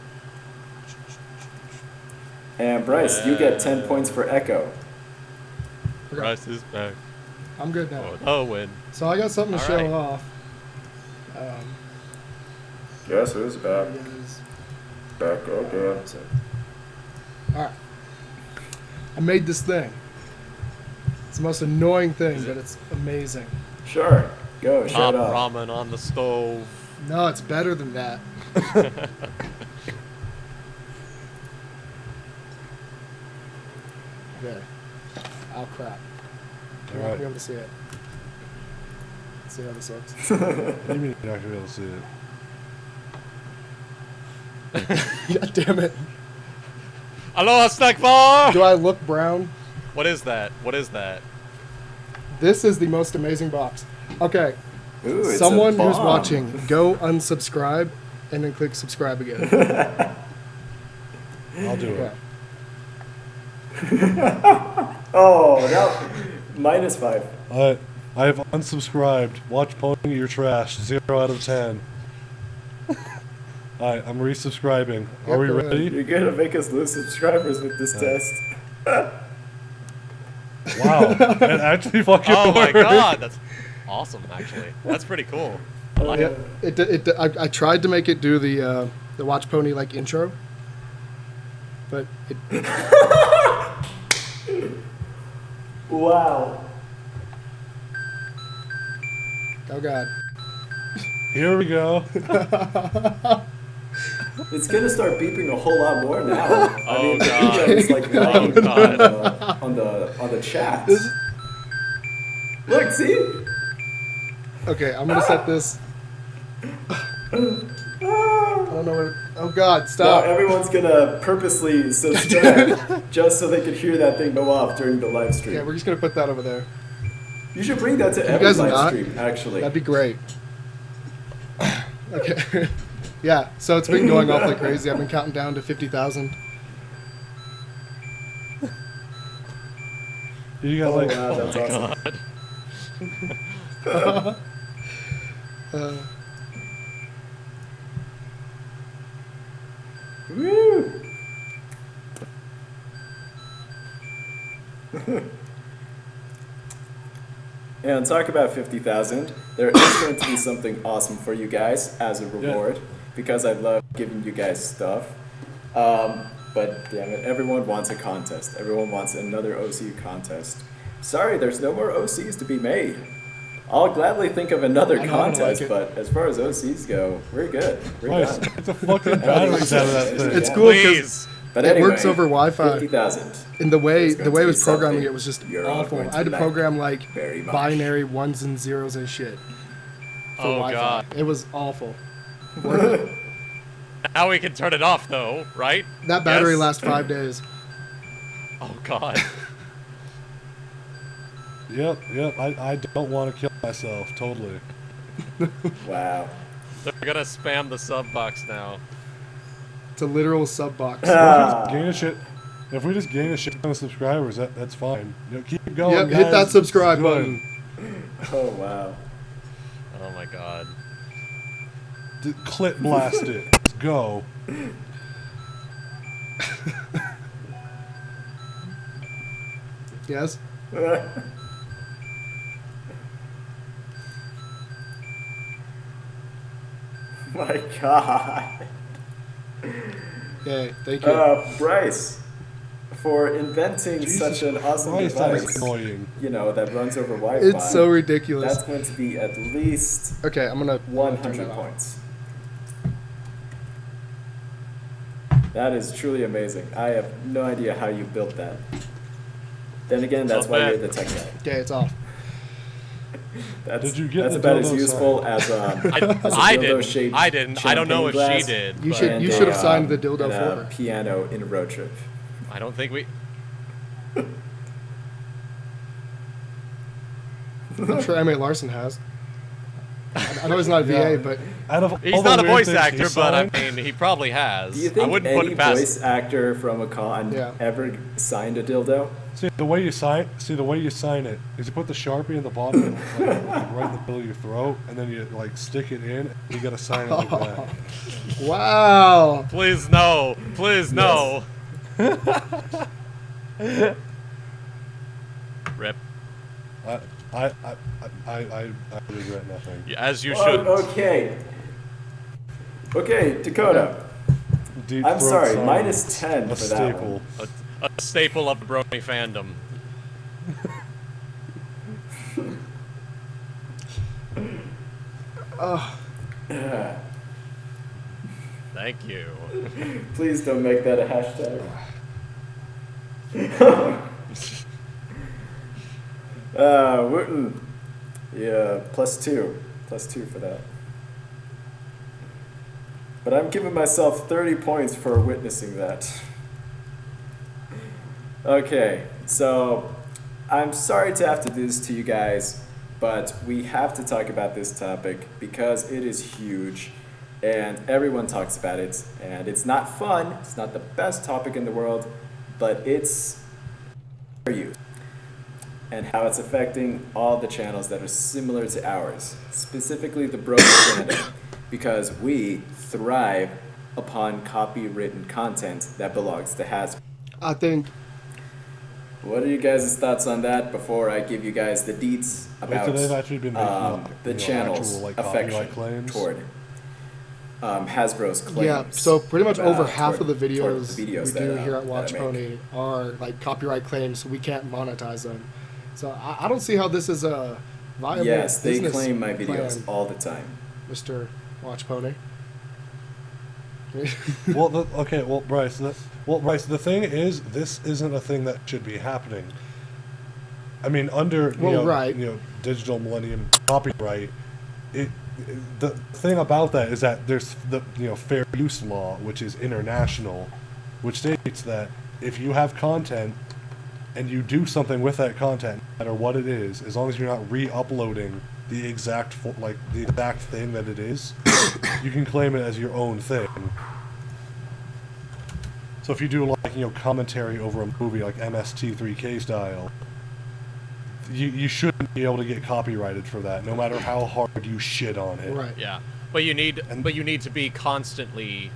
And Bryce, you get 10 points for Echo. Okay. Bryce is back. I'm good now. Oh, win. So I got something to All show right. off. Guess who's back? Is, Back again. Alright. I made this thing. It's the most annoying thing, but it's amazing. Sure. Go, Hot shut up. ramen on the stove. No, it's better than that. Okay. Oh crap. You're not gonna be able to see it. Let's see how this looks. What do you mean you're not gonna be able to see it? God damn it. Aloha, snack bar! Do I look brown? What is that? What is that? This is the most amazing box. Okay. Ooh, it's Someone a who's bomb. watching, go unsubscribe and then click subscribe again. I'll do it. Yeah. Oh, now -5. I have unsubscribed. WatchPony, you're trash. 0 out of 10. Alright, I'm resubscribing. Are we Yep, go ahead. ready? You're gonna make us lose subscribers with this test. Wow. It actually fucking Oh my worked. god, that's awesome, actually. That's pretty cool. I like Yeah, it. I tried to make it do the WatchPony like intro, but it, Wow. oh god. Here we go. It's gonna start beeping a whole lot more now. Oh, I mean, God. it's like Oh, God. on the chat. This, Look, see? okay, I'm gonna set this. I don't know what. Oh god, Now stop. everyone's gonna purposely subscribe just so they could hear that thing go off during the live stream. Yeah, we're just gonna put that over there. You should bring that to every guys live not? stream, actually. That'd be great. Okay. Yeah, so it's been going off like crazy. I've been counting down to 50,000. You got Oh, like wow, that's awesome. God. Woo! And talk about 50,000. There is going to be something awesome for you guys as a reward because I love giving you guys stuff. But damn it, everyone wants a contest. Everyone wants another OC contest. Sorry, there's no more OCs to be made. I'll gladly think of another I know, I don't contest, like it. but as far as OCs go, we're good. We're Bryce, done. get the fucking batteries out of that thing. It's cool because Please. But it anyway, works over Wi-Fi. 50,000. And the way It's going to it be was programming something it was just you're all awful. going to I had to like program like very much. binary ones and zeros and shit for Oh, Wi-Fi. God. It was awful. Now we can turn it off, though, right? That battery Yes? lasts 5 days. Oh, God. Yep. I don't want to kill myself. Totally. Wow. They're gonna spam the sub box now. It's a literal sub box. Gain a shit. If we just gain a shit ton of subscribers, that's fine. You know, keep going. Yep, guys. hit that subscribe Good. button. Oh, wow. Oh my god. Clip blast it. Let's go. Yes? My God. Okay, thank you. Bryce, for inventing Jesus such an awesome Christ, that is device, annoying. you know, that runs over Wi-Fi. It's so ridiculous. That's going to be at least Okay, I'm gonna 100 turn it off. points. That is truly amazing. I have no idea how you built that. Then again, that's Not why bad. you're the tech guy. Okay, it's off. That's, Did you get that's the about as dildo useful sign? as as a I dildo-shaped didn't. I don't know if champagne she glass did. You but should- and you a, should have signed the dildo and for a her. piano in a road trip. I don't think we. I'm sure Emily Larson has. I know he's not a VA, Yeah. but Out of He's all the not a weird voice things he actor, but I signed- mean, he probably has. Do you I think wouldn't put any it past voice actor from a con Yeah. ever signed a dildo? See the way you sign it is you put the Sharpie in the bottom, like right in the middle of your throat, and then you like stick it in. And you gotta sign it like that. wow. Please no. Please no. Rip. I regret nothing. As you should. Okay. Okay, Dakota. Deep I'm throat sorry, sign, minus 10 a for that staple. one. A staple of the Brony fandom. Thank you. Please don't make that a hashtag. Wooten. Yeah, +2. +2 for that. But I'm giving myself 30 points for witnessing that. Okay, so I'm sorry to have to do this to you guys, but we have to talk about this topic because it is huge and everyone talks about it, and it's not fun, it's not the best topic in the world, but it's for you and how it's affecting all the channels that are similar to ours, specifically the Brony channel, because we thrive upon copywritten content that belongs to Hasbro. I think What are you guys' thoughts on that before I give you guys the deets about So they've actually been making up, the you know, channel's actual, like, affection copyright claims? toward Hasbro's claims? yeah. So pretty much over half toward- of the toward videos, the we that, do here at that I make. WatchPony are like copyright claims. So we can't monetize them. So I don't see how this is a viable Yes, they business claim my videos plan, all the time. Mr. WatchPony. Bryce, the thing is, this isn't a thing that should be happening. I mean, under right. digital millennium copyright, the thing about that is that there's the fair use law, which is international, which states that if you have content and you do something with that content, no matter what it is, as long as you're not re-uploading the exact thing that it is, you can claim it as your own thing. So if you do commentary over a movie like MST3K style, you shouldn't be able to get copyrighted for that, no matter how hard you shit on it. Right. Yeah, but you need to be constantly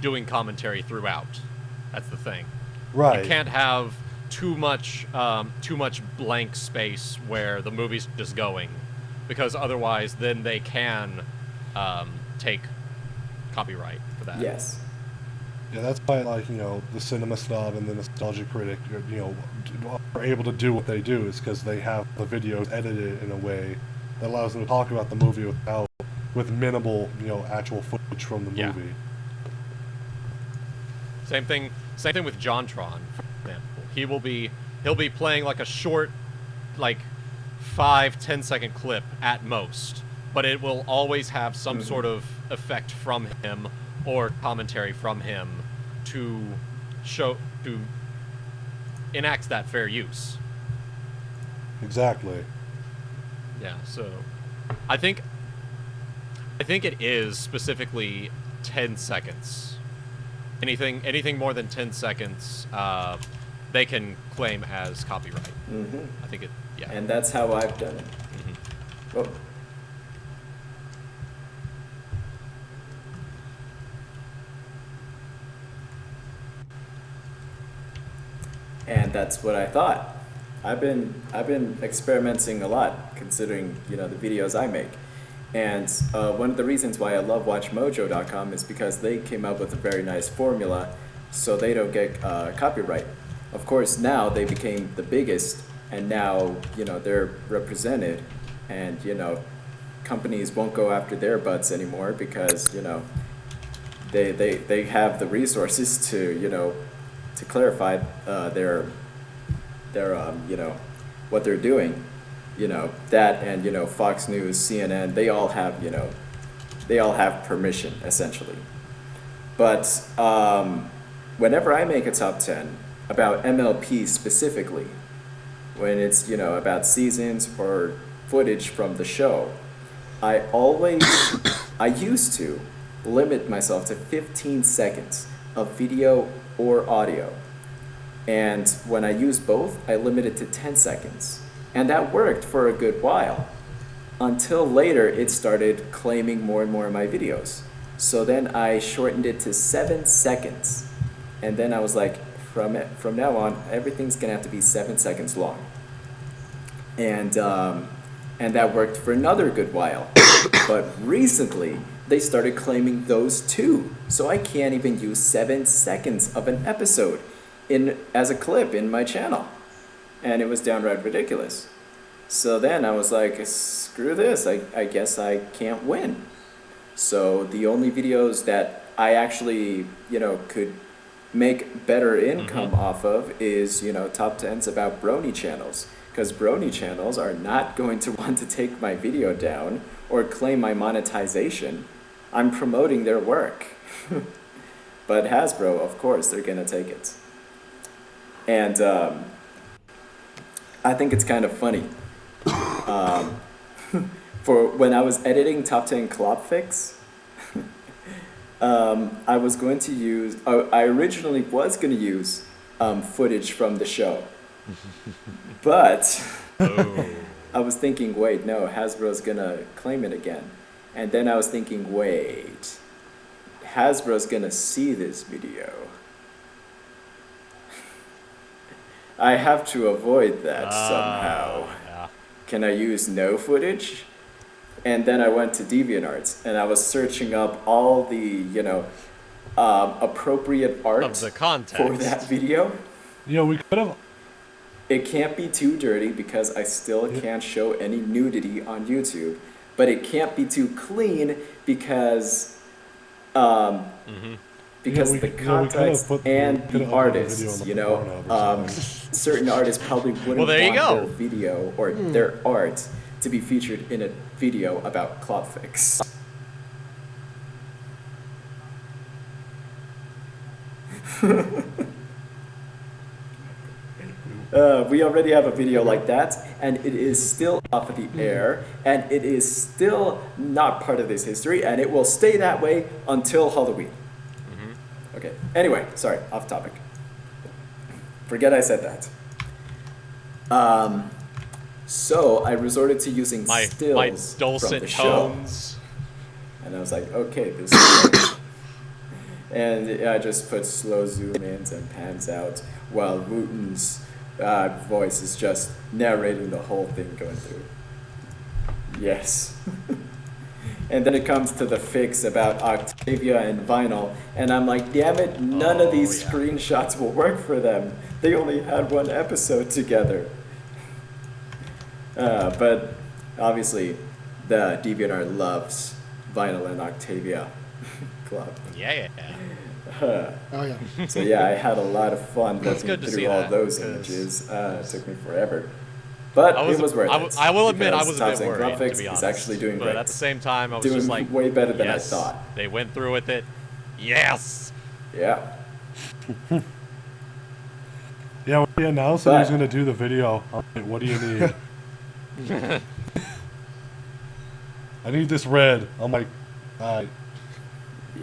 doing commentary throughout. That's the thing. Right. You can't have too much blank space where the movie's just going, because otherwise, then they can take copyright for that. Yes. Yeah, that's why the cinema snob and the nostalgia critic are able to do what they do, is because they have the videos edited in a way that allows them to talk about the movie with minimal actual footage from the Yeah. movie. Same thing with JonTron, for example. He'll be playing like a short, 5-10 second clip at most, but it will always have some sort of effect from him or commentary from him to enact that fair use. Exactly. Yeah, so I think it is specifically 10 seconds. Anything more than 10 seconds, they can claim as copyright. Mm-hmm. I think it. Yeah. And that's how I've done it. Mm-hmm. Oh. And that's what I thought. I've been experimenting a lot, considering the videos I make. And one of the reasons why I love WatchMojo.com is because they came up with a very nice formula, so they don't get copyright. Of course, now they became the biggest, and now they're represented, and companies won't go after their butts anymore because they have the resources to to clarify their what they're doing. That and Fox News, CNN, they all have permission essentially. But whenever I make a top 10 about MLP specifically, when it's about seasons or footage from the show, I used to limit myself to 15 seconds of video or audio. And when I used both, I limited to 10 seconds. And that worked for a good while. Until later, it started claiming more and more of my videos. So then I shortened it to 7 seconds. And then I was like, from now on, everything's gonna have to be 7 seconds long. And that worked for another good while. But recently, they started claiming those too. So I can't even use 7 seconds of an episode as a clip in my channel. And it was downright ridiculous. So then I was like, screw this, I guess I can't win. So the only videos that I actually, could make better income off of is, top 10s about Brony channels. Because Brony channels are not going to want to take my video down or claim my monetization. I'm promoting their work. But Hasbro, of course, they're going to take it. And I think it's kind of funny. For when I was editing Top 10 Clopfix, I was going to use, I originally was going to use footage from the show. But I was thinking, wait, no, Hasbro's going to claim it again. And then I was thinking, wait, Hasbro's going to see this video. I have to avoid that somehow. Yeah. Can I use no footage? And then I went to DeviantArt and I was searching up all the, appropriate art Of the context. for that video. We could have. It can't be too dirty because I still can't show any nudity on YouTube, but it can't be too clean because the context and the artists, certain artists probably wouldn't Well, there you want go. their video or their art to be featured in a video about Clopfix. We already have a video like that, and it is still off of the air, and it is still not part of this history, and it will stay that way until Halloween. Okay, anyway, sorry, off topic. Forget I said that. So I resorted to using My stills from dulcet the show. tones. And I was like, okay, this is great. And I just put slow zoom ins and pans out while Wooten's voice is just narrating the whole thing going through. Yes. And then it comes to the fix about Octavia and Vinyl, and I'm like, damn it, none of these screenshots will work for them. They only had one episode together. But obviously, the DeviantArt loves Vinyl and Octavia Club. Yeah. Oh yeah. So yeah, I had a lot of fun It's good looking to see through all that, those 'cause- images. It took me forever. But it was worth it. I will admit I because was a bit Top 10 worried, to Graphics be honest. is actually doing but great. at the same time, I was Doing just like, way better than yes, I thought. They went through with it. Yes. Yeah. Yeah, when he announced that he was But- going to do the video, I'm like, what do you need? I need this red. I'm like, alright.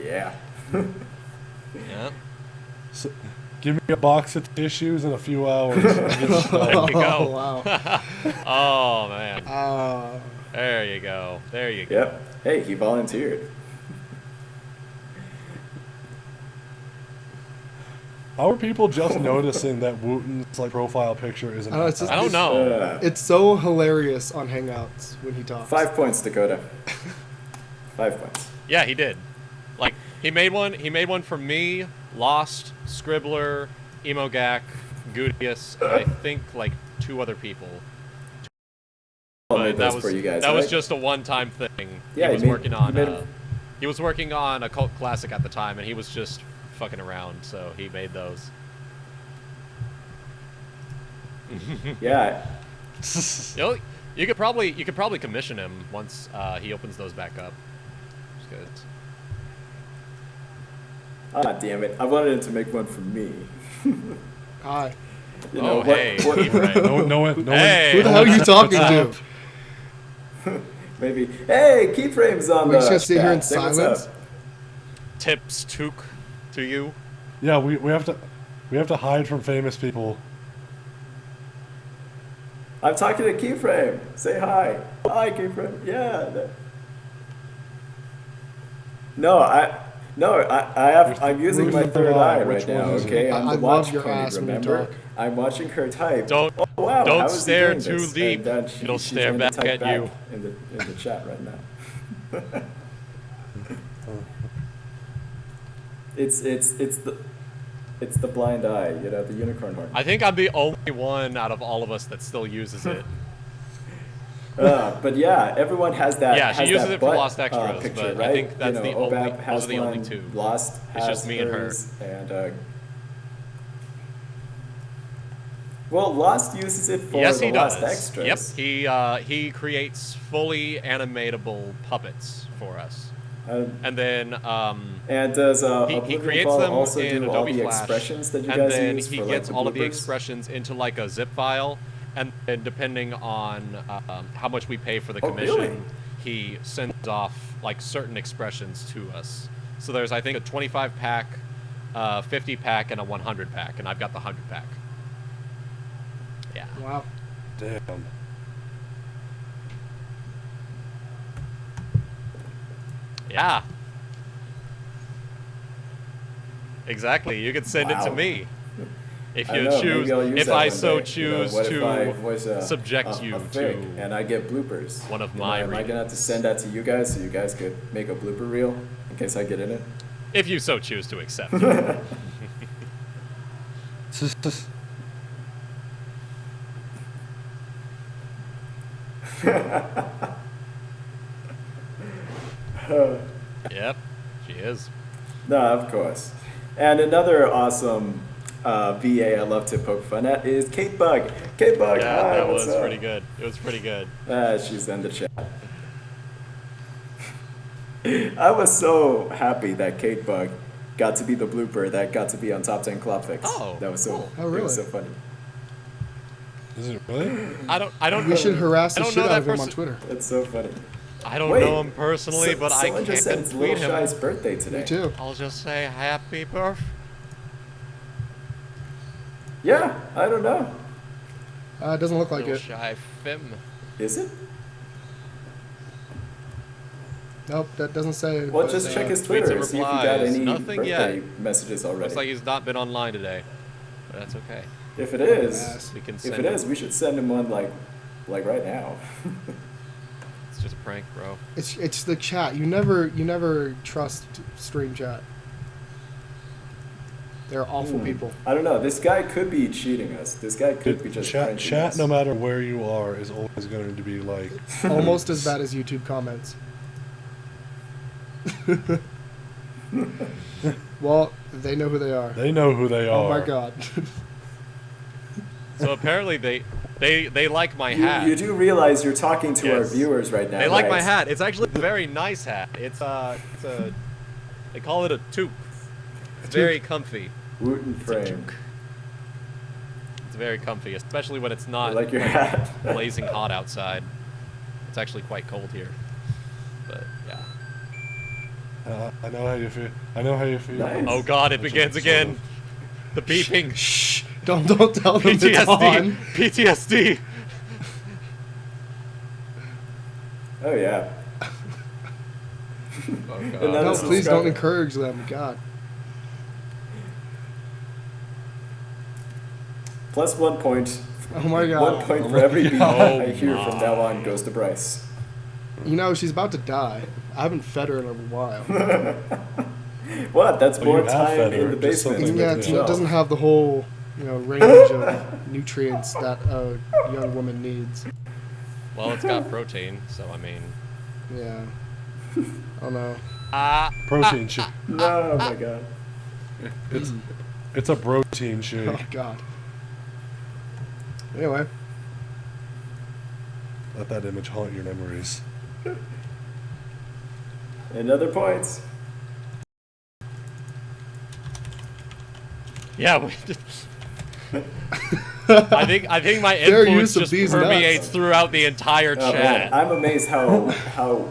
Yeah. Yeah. So, give me a box of tissues in a few hours. I'll get it There done. you go. Oh wow. Oh man. Uh, There you go. There you go. Yep. Hey, he volunteered. How are people just noticing that Wooten's profile picture isn't? it's just- I don't know. it's so hilarious on Hangouts when he talks. 5 points, Dakota. 5 points. Yeah, he did. Like he made one. He made one for me, Lost, Scribbler, Emogak, Gudius, and I think like 2 other people. I'll But make that those was for you guys. that was right? just a one-time thing. Yeah, he was he made- working on. he made- He was working on a cult classic at the time, and he was just fucking around, so he made those. Yeah. You know, you could probably commission him once he opens those back up. It's good. Ah, damn it. I wanted him to make one for me. Hi. You know, Oh, hey, what, Efrain. No one. Hey! Who the hell are you talking to? Maybe. Hey, keyframes on We're the just gonna sit here in chat. Say what's silence. up. Tips took to you. Yeah, we have to hide from famous people. I'm talking to keyframe. Say hi. Hi, keyframe. Yeah. I'm using my third eye Which right now. one is it? Okay, I'm I the love watch your pony. ass when you Remember? talk. I'm watching her type. Don't Oh wow! don't how is he stare doing too this? deep. And then It'll she's stare going to back type at you. in the chat right now. It's the blind eye. You know, the unicorn horn. I think I'm the only one out of all of us that still uses it. But yeah, everyone has that. Yeah, she has uses that it for butt, Lost Extras, picture, but right? I think that's the only. OBAP has Those are the only one, two. Lost It's has just me and her. hers, well, Lost uses it for Yes, the he Lost does. Extras. Yep, he creates fully animatable puppets for us, and then And does he Oblivion creates Fall them also in do all Adobe the Flash, expressions that you and guys then use he for gets like the all of the bloopers? expressions into like a zip file, and then depending on how much we pay for the Oh, commission, really? he sends off like certain expressions to us. So there's I think a 25 pack, 50 pack, and a 100 pack, and I've got the 100 pack. Yeah. Wow. Damn. Yeah. Exactly. You can send it to Wow. me. If I you don't know, choose, maybe I'll use if that I one so day. You know, choose what if I to voice subject you a fake to and I get bloopers. one of You know, my am I gonna have to send that to you guys so you guys could make a blooper reel in case I get in it? if you so choose to accept it. Yep, she is. No, of course. And another awesome VA I love to poke fun at is Kate Bug. Kate Bug, Yeah, hi, that what's was up? pretty good. It was pretty good. She's in the chat. I was so happy that Kate Bug got to be the blooper that got to be on Top 10 Clopfix. Oh, that was so. cool. Oh, It was so really? funny. Is it really? I don't. We should harass I the don't shit know out that of him on person. Twitter. That's so funny. I don't Wait, know him personally, but I someone can just said it's tweet Little him. Shy's birthday today. Me too. I'll just say happy birthday. Yeah, I don't know. It doesn't look like Little it. Shy Fim. Is it? Nope, that doesn't say. Well, but, just check his tweets Twitter and and see if he got replies. any Nothing birthday yet. messages already. Looks like he's not been online today, but that's okay. If it is, Yes. We can if send it him. is, we should send him one like right now. It's just a prank, bro. It's the chat. You never trust stream chat. They're awful people. I don't know. This guy could be cheating us. This guy could be just Chat, pranking chat, us. no matter where you are, is always going to be like. Almost as bad as YouTube comments. Well, they know who they are. They know who they are. Oh my god. So apparently they like my hat. You do realize you're talking to our Yes. viewers right now. They like right? my hat. It's actually a very nice hat. It's a they call it a toque. It's very comfy. Wooten It's a frame. toque. It's very comfy, especially when it's I not like your hat. blazing hot outside. It's actually quite cold here. But yeah. I know how you feel. I know how you feel. Nice. Oh god, it Which begins is again. The beeping. Shh! Don't tell them it's PTSD. on. PTSD. Oh yeah. Oh And god. then No, this is please don't Scott. encourage them. God. Plus 1 point. Oh my 1 god. point for every beat Oh I hear from now my. on goes to Bryce. You know she's about to die. I haven't fed her in a while. What? That's Oh, more you have time fed her, in the just basement. something Yeah, with it Michelle. doesn't have the whole range of nutrients that a young woman needs. Well, it's got protein, so I mean. Yeah. Oh no. Protein shake. No, oh my god. It's a protein shake. Oh god. Anyway. Let that image haunt your memories. Another points. Yeah, we just I think my Fair influence use of just these permeates nuts. throughout the entire Oh, chat. man, I'm amazed how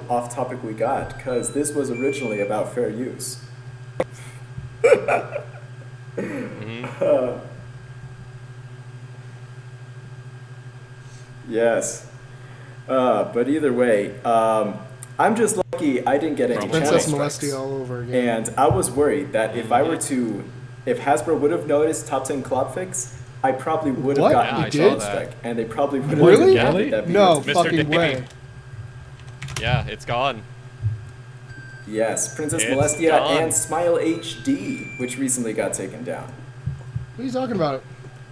off topic we got, because this was originally about fair use. Yes. But either way, I'm just lucky I didn't get any channel Princess strikes. Molestia all over again. And I was worried that if Hasbro would have noticed top 10 club fix, I probably would have What? gotten Yeah, a I channel saw that. strike, and they probably would have Really? ended that video. No Mr. fucking Davey. way. Yeah, it's gone. Yes, Princess It's Molestia done. and Smile HD, which recently got taken down. What are you talking about?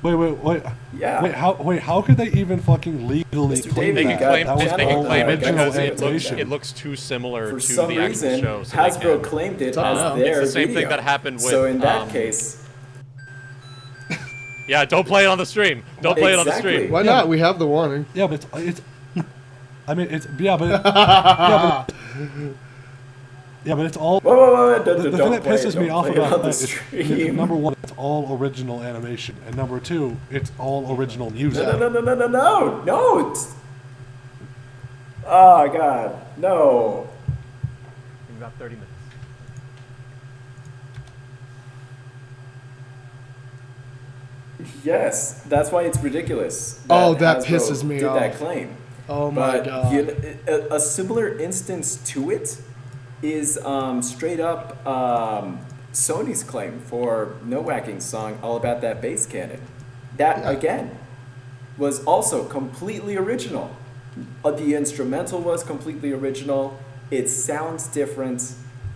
Wait. Yeah. How could they even fucking legally Mr. claim They David can that? got- claim, That was they can all claim it original because animation. it looks too similar For to some the actual reason, show. So Hasbro they can. claimed it I as know. their It's the same video. thing that happened with. So in that case, Yeah, don't play it on the stream. Don't play it on the Exactly. stream. Why not? We have the warning. Yeah, but it's I mean, it's yeah, but it's all. whoa, The thing don't that play it, pisses me don't off play it about on the that is, stream. number one, it's all original animation, and number two, it's all original music. No. Oh God, no. In about 30 minutes. Yes, that's why it's ridiculous. Oh, that Hasbro pisses me did that off. claim. Oh my But god. a similar instance to it is straight up Sony's claim for No Whacking song All About That Bass Cannon. That, again, was also completely original. The instrumental was completely original. It sounds different,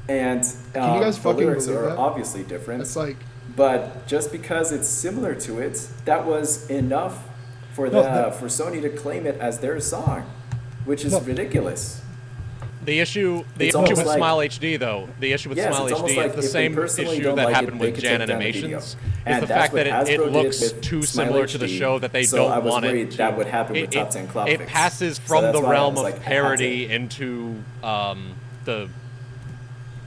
and Can you guys the fucking lyrics believe are that? obviously different. It's like, But just because it's similar to it, that was enough for for Sony to claim it as their song, which is ridiculous. The issue It's with almost like- Smile HD though, the issue with Yes, Smile it's almost HD like is the if they same personally issue don't that like happened it, they with could Jan take down the video. Animations. Is And the that's fact what that it Hasbro did looks with too Smile similar to the HD, show that they so don't I was want worried it. that would happen with Top 10 Cloud It Fix. passes So from that's the why I realm was of like, I had to- parody into the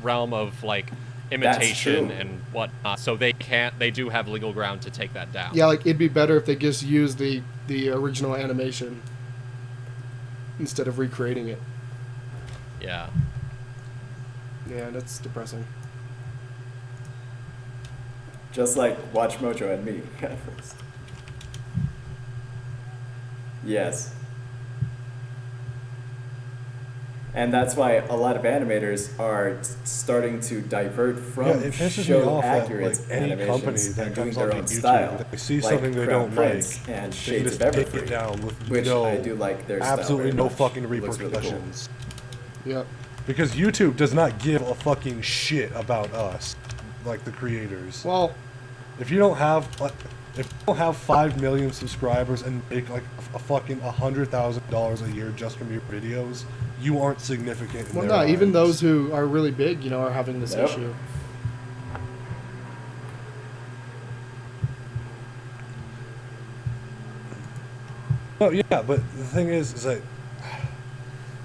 realm of like imitation true. and whatnot. So they do have legal ground to take that down. yeah, like it'd be better if they just used the original animation instead of recreating it. Yeah. Yeah, that's depressing. Just like Watch Mojo and me at first. Yes. And that's why a lot of animators are starting to divert from Yeah, it pisses me show off that accurate like any company animations that and doing comes their onto own YouTube, style. if they see like something they Crown don't Prince like, and they Shades just of take Everfree, it down with which no, I do like their style absolutely very no much. fucking It looks really cool. repercussions. Yep. Because YouTube does not give a fucking shit about us, like the creators. Well, If you don't have, like, if you don't have 5 million subscribers and make like a fucking $100,000 a year just from your videos, you aren't significant. In well, their no. Even eyes. those who are really big, you know, are having this Yep. issue. Oh yeah, but the thing is that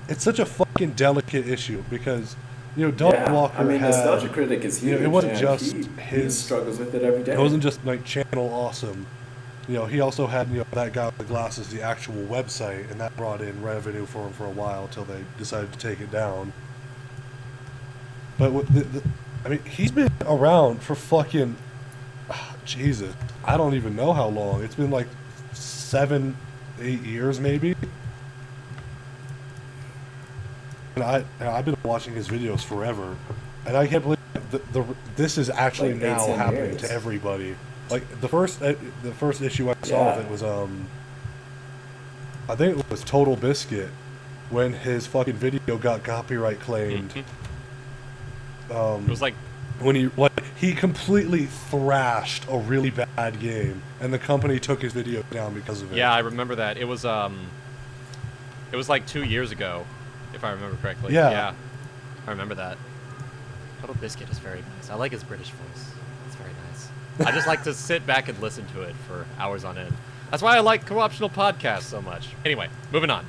it's such a fucking delicate issue because, you know, Doug Yeah, Walker I mean, had, Nostalgia Critic is you huge. know, it wasn't and just he his. struggles with it every day. It wasn't just like Channel Awesome. You know, he also had, you know, that guy with the glasses, the actual website, and that brought in revenue for him for a while until they decided to take it down. But I mean, he's been around for fucking Jesus. I don't even know how long. It's been like 7, 8 years maybe. And I've been watching his videos forever, and I can't believe this is actually Like now 8-10 happening years. to everybody. Like the first issue I saw of Yeah. it was I think it was Total Biscuit when his fucking video got copyright claimed. It was like When he completely thrashed a really bad game, and the company took his video down because of it. yeah, I remember that. It was like 2 years ago, if I remember correctly. Yeah. I remember that. Total Biscuit is very nice. I like his British voice. It's very nice. I just like to sit back and listen to it for hours on end. That's why I like co-optional podcasts so much. Anyway, moving on.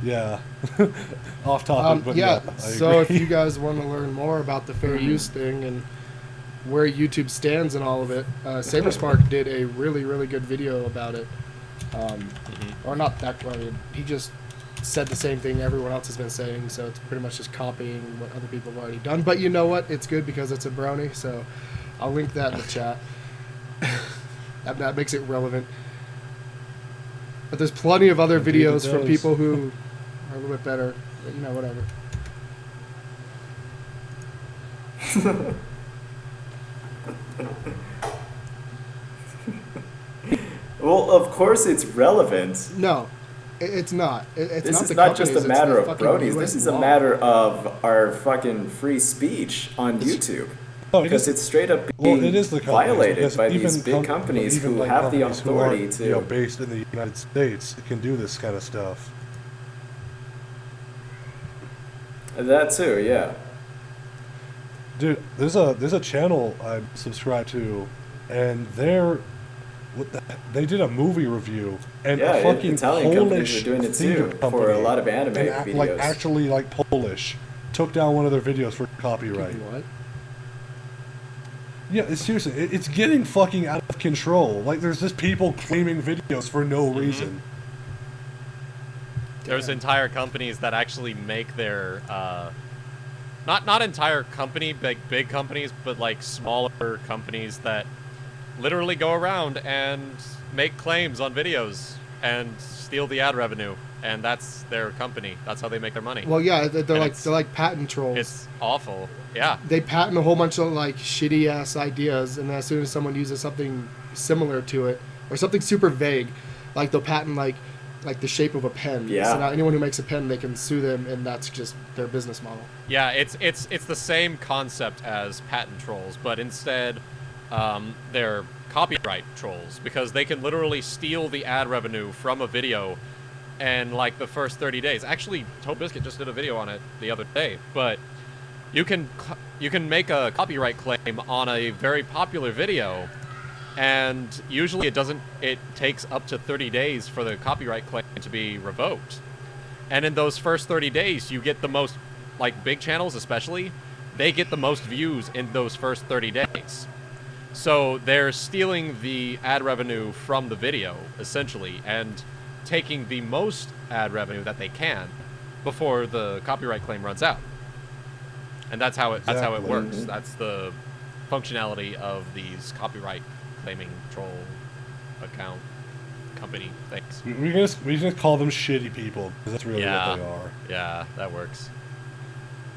Yeah. Off topic, but yeah. I So if agree. you guys want to learn more about the fair use thing and where YouTube stands and all of it. Saberspark did a really, really good video about it. Or not that, I mean, he just said the same thing everyone else has been saying, so it's pretty much just copying what other people have already done. But you know what? It's good because it's a brony, so I'll link that in the chat. That makes it relevant. But there's plenty of other videos from people who are a little bit better. But, you know, whatever. Well, of course it's relevant. No, it's not. It's This not is the not just companies, a matter it's the of fucking bronies. US This is a law. matter of our fucking free speech on YouTube. Oh, Because it's straight up being it is the companies, violated because by even these big companies even, who like, have the companies who authority aren't, to. you know, based in the United States can do this kind of stuff. That too, yeah. Dude, there's a channel I subscribe to, and they did a movie review, and Yeah, a fucking Italian companies Polish are doing it theater too, company, for a lot of anime and videos. like actually like Polish, took down one of their videos for copyright. What? Yeah, seriously, it's getting fucking out of control. Like, there's just people claiming videos for no reason. There's entire companies that actually make their not entire company, big companies, but like smaller companies that literally go around and make claims on videos and steal the ad revenue, and that's their company. That's how they make their money. Well, yeah, they're And like patent trolls. It's awful. Yeah. They patent a whole bunch of like shitty ass ideas, and then as soon as someone uses something similar to it or something super vague, like they'll patent like the shape of a pen. Yeah. So now anyone who makes a pen, they can sue them, and that's just their business model. Yeah, it's the same concept as patent trolls, but instead they're copyright trolls, because they can literally steal the ad revenue from a video and like the first 30 days. Actually, Toe Biscuit just did a video on it the other day, but you can make a copyright claim on a very popular video, and usually it takes up to 30 days for the copyright claim to be revoked. And in those first 30 days, you get the most, like big channels especially, they get the most views in those first 30 days. So they're stealing the ad revenue from the video, essentially, and taking the most ad revenue that they can before the copyright claim runs out. And that's how it Exactly. works. That's the functionality of these copyright claiming troll account company things. We just call them shitty people, because that's really what they are. Yeah, that works.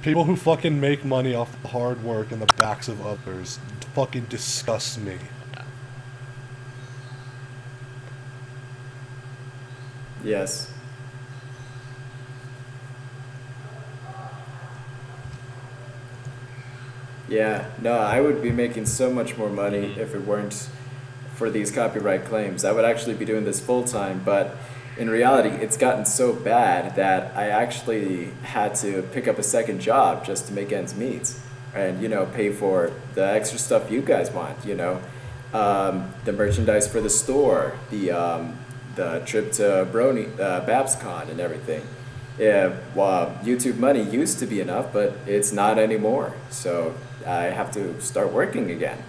People who fucking make money off the hard work and the backs of others fucking disgusts me. Yes. Yeah, no, I would be making so much more money if it weren't for these copyright claims. I would actually be doing this full time, but in reality, it's gotten so bad that I actually had to pick up a second job just to make ends meet and, you know, pay for the extra stuff you guys want, you know, the merchandise for the store, the trip to Brony, BabsCon and everything. Yeah, well, YouTube money used to be enough, but it's not anymore. So I have to start working again,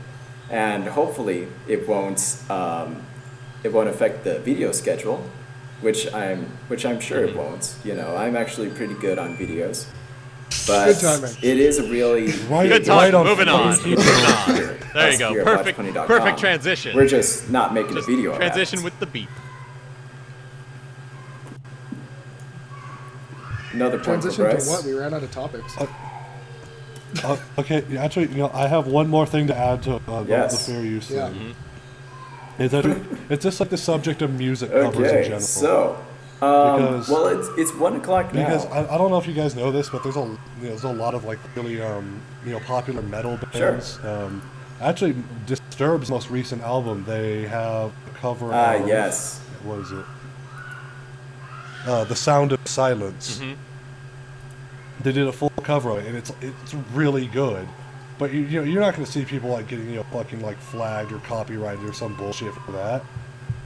and hopefully it won't affect the video schedule, which I'm sure it won't. You know, I'm actually pretty good on videos, but Good timing. it is a really Good time. Right on Moving on. fucking Moving on. There you us go. here at Perfect. WatchPony.com. Perfect transition. We're just not making Just a video. transition about it. with the beep. Another point for Transition to Bryce. what? We ran out of topics. Okay, actually, you know, I have one more thing to add to the Yes. fair use Yeah. thing. It's just like the subject of music covers in Okay, general. so Because- well, it's 1 o'clock now. Because I don't know if you guys know this, but there's a lot of like really popular metal bands. Sure. Actually, Disturbed's most recent album, they have a cover of yes. what is it? The Sound of Silence. They did a full cover of it, and it's really good. But you're not going to see people like getting fucking like flagged or copyrighted or some bullshit for that.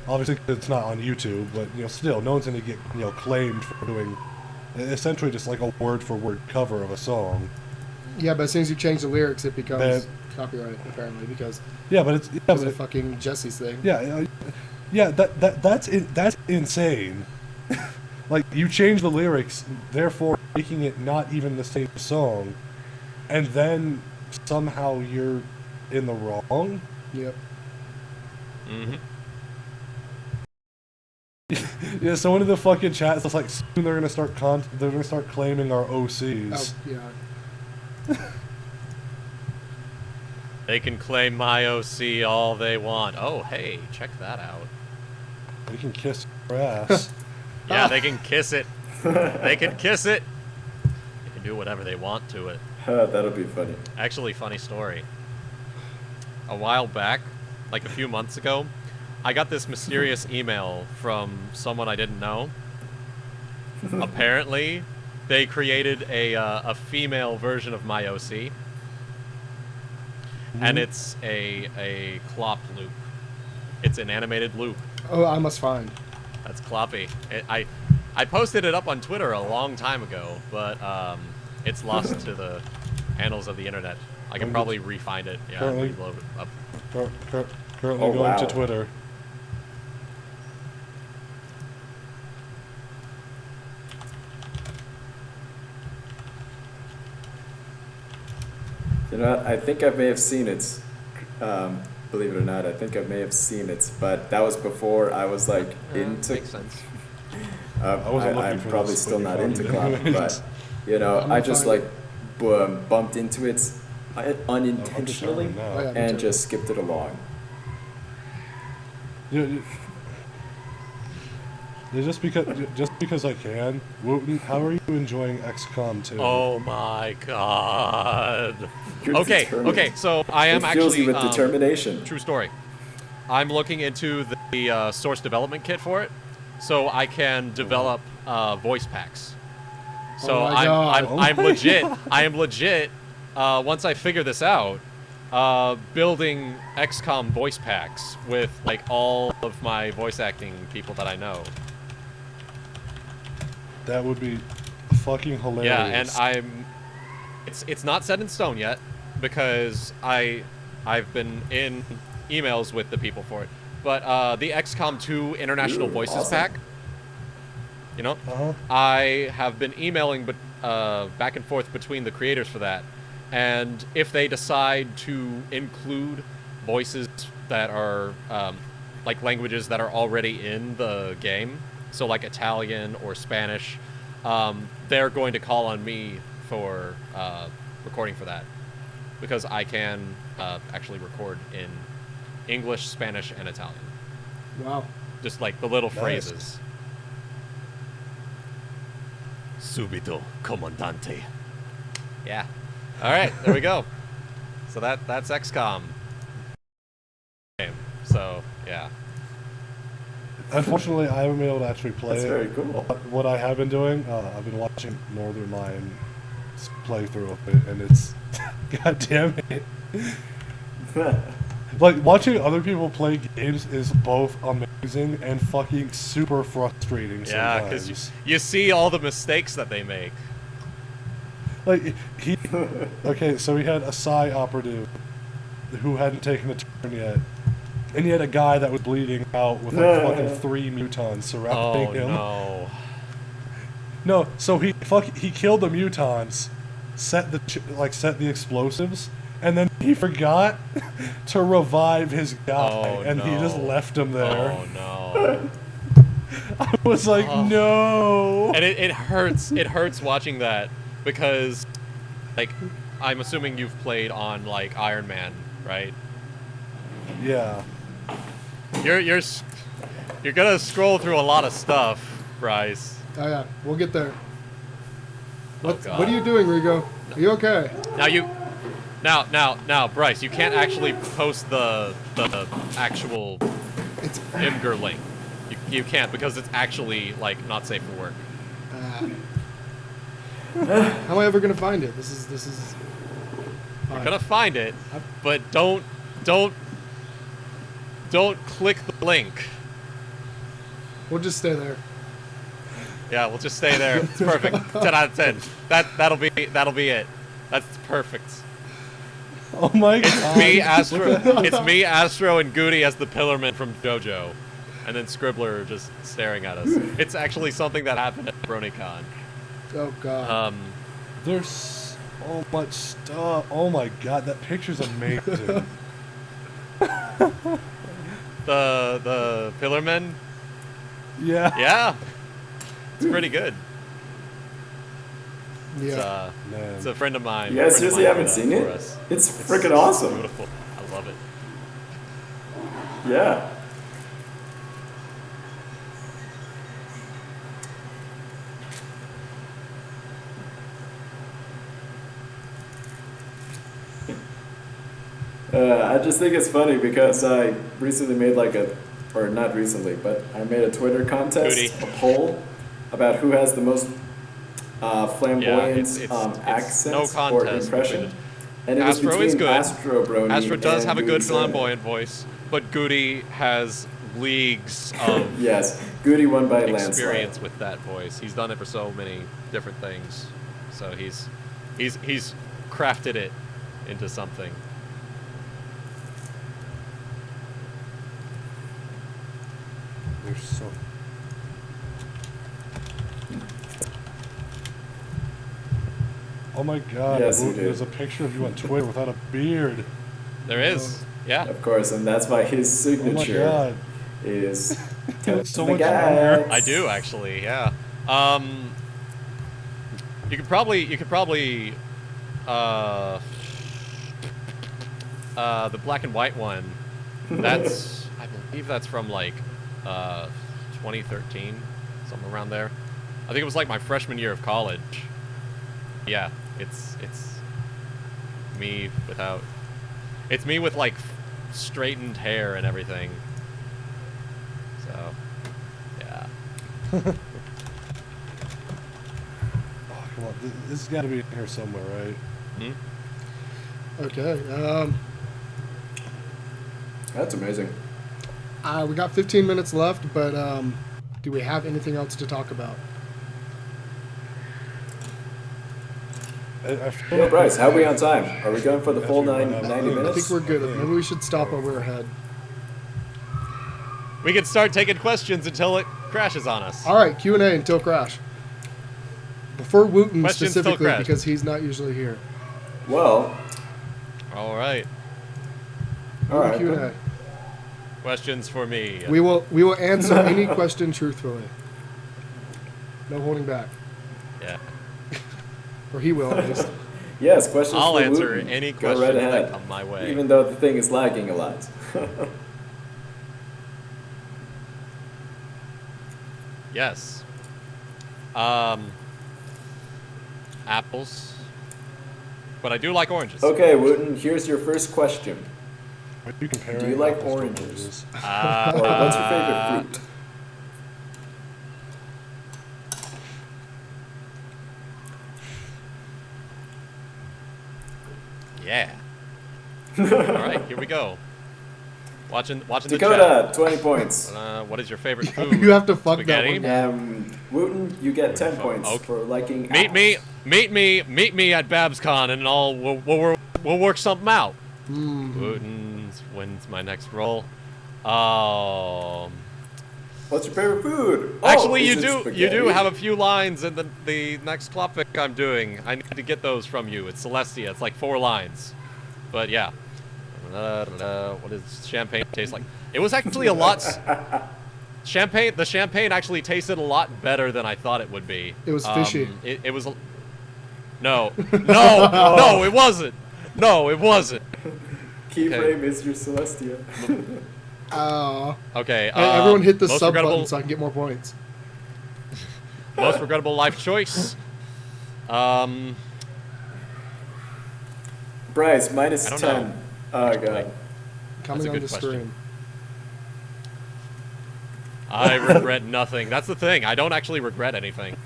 Obviously, 'cause it's not on YouTube, but still, no one's going to get claimed for doing essentially just like a word for word cover of a song. Yeah, but as soon as you change the lyrics, it becomes That- copyright apparently because Yeah, but it's it's a fucking Jesse's thing. yeah. That's insane. Like you change the lyrics, therefore making it not even the same song, and then somehow you're in the wrong. Yep. Mm-hmm. Yeah, someone in the fucking chat is like, soon they're gonna start claiming our OCs. Oh yeah. They can claim my OC all they want. Oh, hey, check that out. We can kiss your ass. Yeah, they can kiss it. They can kiss it. They can do whatever they want to it. That'll be funny. Actually, funny story. A while back, like a few months ago, I got this mysterious email from someone I didn't know. Apparently, they created a female version of my OC. And it's a clop loop. It's an animated loop. Oh, I must find. That's Cloppy. I posted it up on Twitter a long time ago, but it's lost to the annals of the internet. I can probably re-find it. Yeah, Currently- reload it up. Currently Oh, going wow. to Twitter. You know what? I think I may have seen it. Believe it or not, I think I may have seen it, but that was before I was like into. Makes sense. I wasn't looking I'm for probably this, still but not you into found it clock, anyways. but you know, I'm I just fine. like bumped into it I'm unintentionally just now. Oh, yeah. and just skipped it along. Yeah, just because I can. Wooten, how are you enjoying XCOM 2? Oh my god. You're Okay, determined. okay, so I am It fills actually you with determination. true story. I'm looking into the source development kit for it, so I can develop voice packs. So Oh my God. I'm legit. I am legit. Once I figure this out, building XCOM voice packs with like all of my voice acting people that I know. That would be fucking hilarious. Yeah, and it's not set in stone yet because I've been in emails with the people for it. But the XCOM 2 International Ooh, Voices awesome. pack, you know, Uh-huh. I have been emailing back and forth between the creators for that. And if they decide to include voices that are like languages that are already in the game, so like Italian or Spanish, they're going to call on me for recording for that because I can actually record in English, Spanish, and Italian. Wow. Just like the little Nice. phrases. Subito, comandante. Yeah. All right, there we go. So that's XCOM. So yeah. Unfortunately, I haven't been able to actually play That's it. very cool. But what I have been doing, I've been watching Northern Lion's playthrough of it, and it's, god damn it. Like, watching other people play games is both amazing and fucking super frustrating Yeah, sometimes. because you see all the mistakes that they make. Like, okay, so he had a Psy operative who hadn't taken a turn yet. And he had a guy that was bleeding out with like fucking 3 mutons surrounding Oh him. no. No, so he killed the mutons, set the explosives, and then he forgot to revive his guy, Oh, and he just no. left him there. Oh no. I was like, Oh. no. And it hurts. It hurts watching that because, like, I'm assuming you've played on like Iron Man, right? Yeah. You're gonna scroll through a lot of stuff, Bryce. Oh yeah, we'll get there. What God. What are you doing, Rigo? Are you okay? Now, Bryce, you can't actually post the actual It's Imgur link. You can't because it's actually like not safe for work. how am I ever gonna find it? This is. You're fine. gonna find it, but don't click the link. We'll just stay there. Yeah, we'll just stay there. It's perfect. 10 out of 10. That'll be it. That's perfect. Oh my It's god. me, Astro. It's me, Astro, and Goody as the Pillarman from JoJo, and then Scribbler just staring at us. It's actually something that happened at BronyCon. Oh god. There's so much stuff. Oh my god, that picture's amazing. The Pillarman. Yeah. Yeah, it's pretty good. Yeah. Man. It's a friend of mine. You guys friend of seriously mine haven't did seen that it? for us. It's freaking awesome. Beautiful. I love it. Yeah. I just think it's funny because I recently made or not recently, but I made a Twitter contest, Goody. a poll about who has the most flamboyant it's accent no or contest impression. between And it was Astro between is good. Astro, Brony, Astro does and have a good Wooten. flamboyant voice, but Goody has leagues of Yes, Goody won by a landslide. experience with that voice. He's done it for so many different things, so he's crafted it into something. There's so. Oh my god, Yes, you Wooten, do. there's a picture of you on Twitter without a beard. There is, yeah. Of course, and that's why his Oh my signature god. is You look so the much guys. younger. I do actually, yeah. You could probably, the black and white one. That's, I believe that's from like, 2013, something around there. I think it was like my freshman year of college. Yeah, it's me without. It's me with like straightened hair and everything. So, yeah. Oh, come on. This has got to be in here somewhere, right? Hmm? Okay. That's amazing. We got 15 minutes left, but do we have anything else to talk about? I feel Yo, like Bryce, how are we on time? Are we going for the full That's 90 right. I minutes? think we're good. Maybe we should stop while we're ahead. We can start taking questions until it crashes on us. All right, Q&A until crash. Before Wooten Questions till specifically, crash. because he's not usually here. Well, All right. all right. Q&A. Questions for me. We will answer any question truthfully. No holding back. Yeah. Or he will, at least. Yes, questions I'll for answer Wooten. any Go questions right that ahead. come my way. Even though the thing is lagging a lot. Yes. Apples. But I do like oranges. Okay, Wooten, here's your first question. Are you comparing Do you like apples to oranges? Or Uh, what's your favorite fruit? yeah. All right, here we go. Watching the Dakota, 20 points. chat. What is your favorite food? You have to fuck that Spaghetti? one. Wooten, you get 10 points Okay. for liking Meet me at BabsCon, and we'll work something out. Mm. Wooten wins my next roll. What's your favorite food? Oh, Actually, is you it do spaghetti? have a few lines in the next topic I'm doing. I need to get those from you. It's Celestia. It's like 4 lines, but yeah. What does champagne taste like? It was actually a lot. Champagne. The champagne actually tasted a lot better than I thought it would be. It was fishy. It was. No, no, it wasn't. No, it wasn't. Keyframe is your Celestia. Okay. Hey, everyone hit the most sub regrettable- button so I can get more points. Most regrettable life choice. Bryce, minus I don't 10. know. Oh, God. Coming a on good the question. screen. I regret nothing. That's the thing. I don't actually regret anything.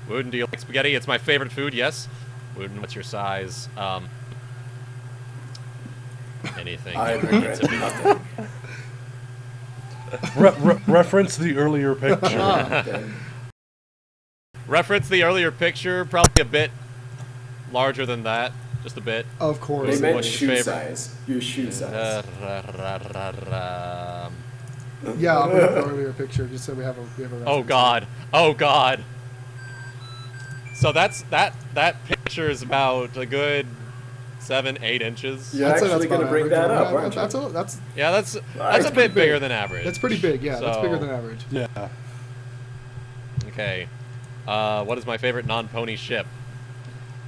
Wooten, do you like spaghetti? It's my favorite food, yes. Wooten, what's your size? Anything. I you regret need to be. nothing. Reference the earlier picture. Okay. Reference the earlier picture, probably a bit larger than that. Just a bit. Of They course. meant What's your shoe favorite? size. Your shoe size. Yeah, I'll bring up the earlier picture just so we have a reference. Oh God. Oh God. So that picture is about a good 7-8 inches. You're I'd say actually that's going to about bring that average. up, Yeah, aren't you? That's That's a pretty bit bigger big. than average. That's pretty big, yeah. That's bigger So- than average. Yeah. Okay. What is my favorite non-pony ship?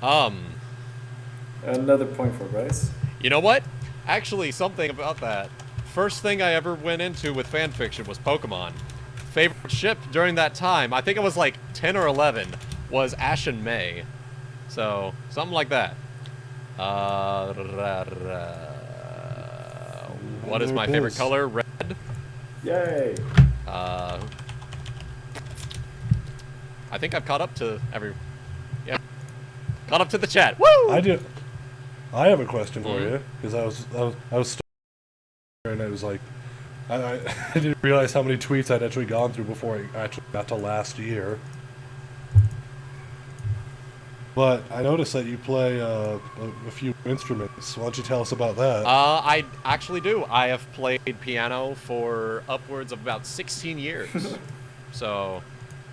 Another point for Bryce. You know what? Actually, something about that. First thing I ever went into with fanfiction was Pokemon. Favorite ship during that time, I think it was like 10 or 11, was Ash and May. So, something like that. What is my favorite color? Red. Yay. I think I've caught up to yeah. Caught up to the chat. Woo! I have a question for you because I was and I was like, I didn't realize how many tweets I'd actually gone through before I actually got to last year. But I noticed that you play a few instruments. Why don't you tell us about that? I actually do. I have played piano for upwards of about 16 years. So,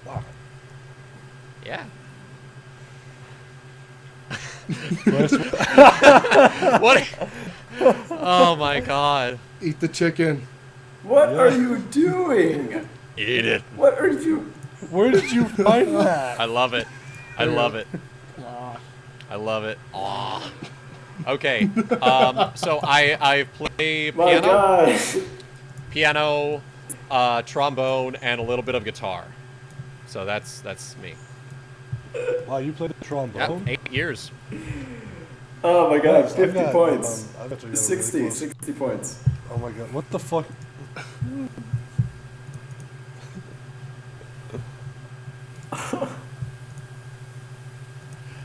Wow. yeah. Bryce, What? Oh my God. Eat the chicken. What are you doing? Eat it. What are you... where did you find that? I love it. I love it. I love it. Aw. Okay. So I play My God. piano, trombone, and a little bit of guitar. So that's me. Wow, you played the Yeah, trombone? 8 years. Oh my God, Nice. 50 I've got, points. I've actually got a 60, really close- 60 points. Oh my God, what the fuck?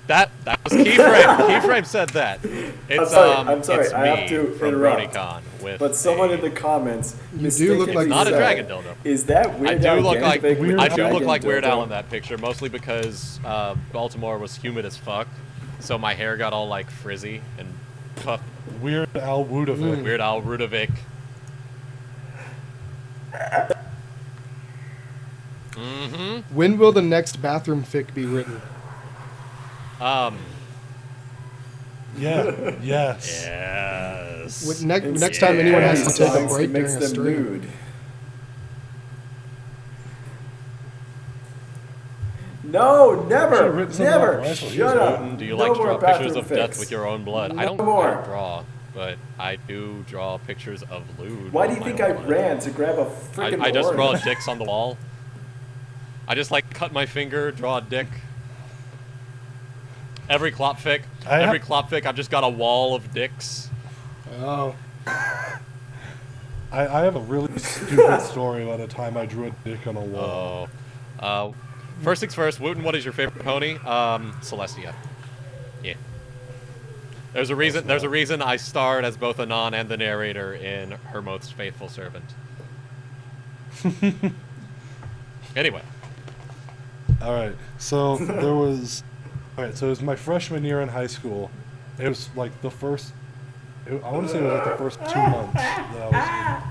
That was Keyframe. Keyframe said that. It's I'm sorry, it's I have me to from interrupt. BronyCon with But someone a- in the comments You do look like- mistakenly Not a said, dragon dildo. Is that Weird I Al do look like Yankovic with I do look dragon like Weird dildo? Al in that picture, mostly because Baltimore was humid as fuck, so my hair got all like frizzy and puffed. Weird Al Wooten. Weird Al Rudovic. Mm-hmm. When will the next bathroom fic be written? Yeah, yes. Yes. Next time anyone has to take a Songs break makes during a them stream. nude. No, Should've never, written something never. about rifle. Shut up. Wooten, do you No like to more draw pictures bathroom of death fics. with your own blood? I No don't more. draw, but I do draw pictures of lewd. Why do with you my think own I blood. ran to grab a freaking I just draw orange? dicks on the wall. I just like cut my finger, draw a dick. Every clopfic, I've just got a wall of dicks. Oh. I have a really stupid story about a time I drew a dick on a wall. Oh. First things first, Wooten, what is your favorite pony? Celestia. Yeah. There's a reason I starred as both Anon and the narrator in Her Most Faithful Servant. Anyway. Alright, so there was... Alright, so it was my freshman year in high school. It was like the first... I want to say it was like the first 2 months that I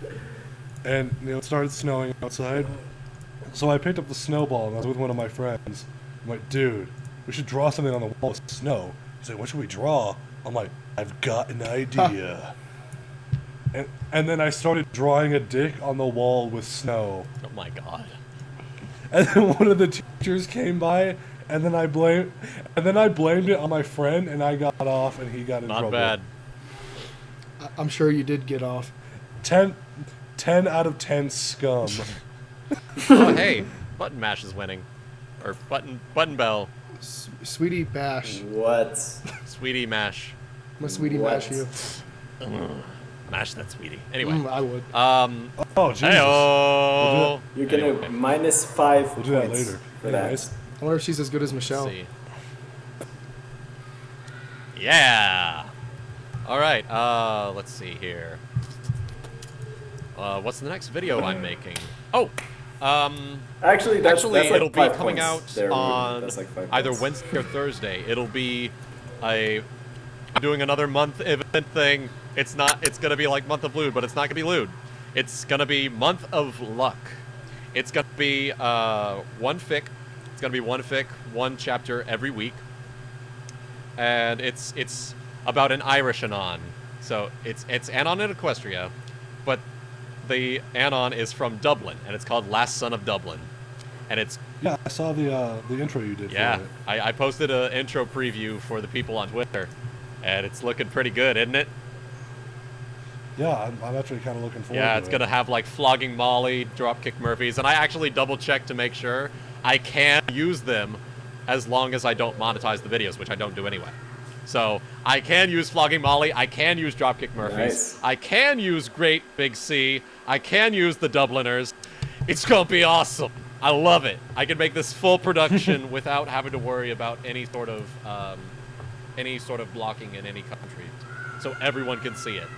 was in. And it started snowing outside. So I picked up the snowball and I was with one of my friends. I'm like, dude, we should draw something on the wall with snow. He's like, what should we draw? I'm like, I've got an idea. And then I started drawing a dick on the wall with snow. Oh my god. And then one of the teachers came by, and then I blamed it on my friend, and I got off, and he got in trouble. Not bad. I'm sure you did get off. 10 out of 10 scum. Oh hey, Button Mash is winning. Or Button Bell. Sweetie Bash. What? Sweetie Mash. I'm a Sweetie What? Bash you. Mash that sweetie. Anyway. I would. Oh, Jesus. Hey-oh. You're gonna Anyway. minus 5 We'll do that points later. for that. Anyways, I wonder if she's as good as Michelle. Let's see. Yeah. All right. Let's see here. What's the next video I'm making? Oh, Actually, that's like it'll be 5 coming points out there, Wooten. on That's like 5 either points. Wednesday or Thursday. It'll be I'm doing another month event thing. It's gonna be like Month of Lewd, but it's not gonna be lewd. It's gonna be Month of Luck. It's gonna be one fic. It's gonna be one fic, one chapter every week, and it's about an Irish anon. So it's Anon in Equestria, but the Anon is from Dublin, and it's called Last Son of Dublin, and it's Yeah, I saw the intro you did. yeah. For it. I posted an intro preview for the people on Twitter, and it's looking pretty good, isn't it? Yeah, I'm actually kind of looking forward. Yeah, to it's it. gonna have like Flogging Molly, Dropkick Murphys, and I actually double checked to make sure I can use them as long as I don't monetize the videos, which I don't do anyway. So I can use Flogging Molly, I can use Dropkick Murphys, Nice. I can use Great Big C, I can use the Dubliners. It's gonna be awesome. I love it. I can make this full production without having to worry about any sort of blocking in any country, so everyone can see it.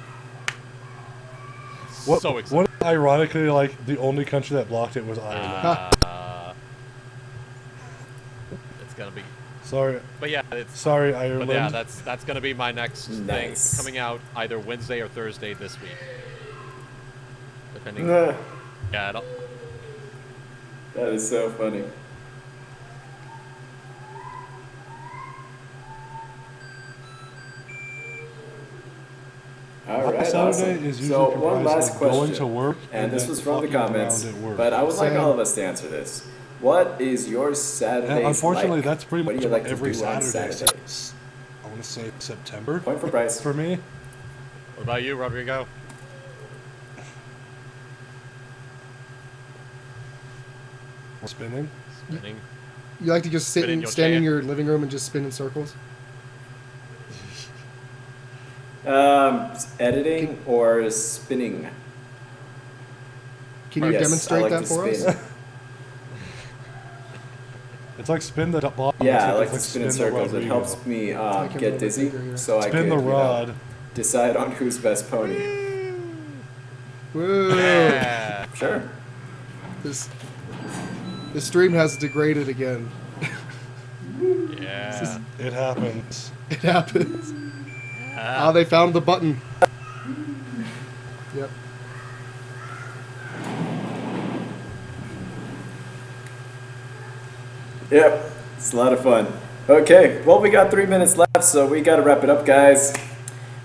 So excited. What ironically, like the only country that blocked it was Ireland. It's gonna be. Sorry, But yeah, it's. sorry, Ireland. But yeah, that's gonna be my next Nice. thing coming out either Wednesday or Thursday this week, depending. That Yeah, is so funny. All right, Saturday awesome. is usually So comprised one last of question, going to work and this then was from the fucking around comments, at work. but I would like Same. all of us to answer this. What is your Saturday? And unfortunately, like? that's pretty What much do you like every to do on Saturday. Saturday? since, I want to say September Point for Bryce. for me. what about you, Rodrigo? Spinning. Spinning. You like to just sit Spin in and your stand in chair. your living room and just spin in circles? Editing or spinning? Can you Yes, I demonstrate like that to for spin. us? It's like spin the ball. Yeah, I it's like to spin in the circles. It Rodrigo. helps me I can get move dizzy, my finger here. so I Spin can the rod. decide on who's best pony. Whoa! Yeah. Sure. This stream has degraded again. Yeah. It happens. It happens. Ah, they found the button. Yep. Yep, it's a lot of fun. Okay, well, we got 3 minutes left, so we got to wrap it up, guys.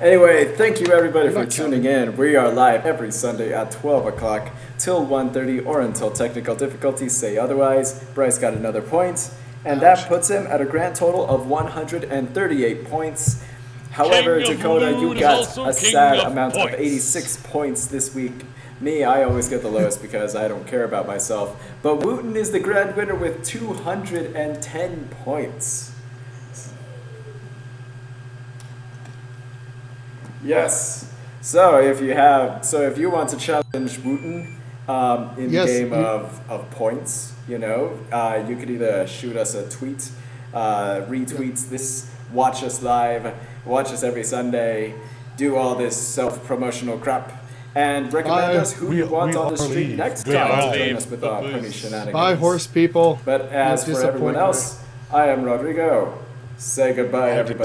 Anyway, thank you everybody for tuning in. We are live every Sunday at 12 o'clock till 1:30 or until technical difficulties say otherwise. Bryce got another point, and that puts him at a grand total of 138 points. However, King of Dakota, you Lewd is got also a king sad of amount of points. 86 points this week. Me, I always get the lowest because I don't care about myself. But Wooten is the grand winner with 210 points. Yes. So if you want to challenge Wooten in Yes, the game you- of points, you could either shoot us a tweet, retweet this, watch us live, watch us every Sunday, do all this self-promotional crap, and recommend us who you want on the stream next Good time to vibes. join us with our The pony boost. shenanigans. Bye, horse people. But as You for everyone disappoint me. else, I am Rodrigo. Say goodbye, everybody.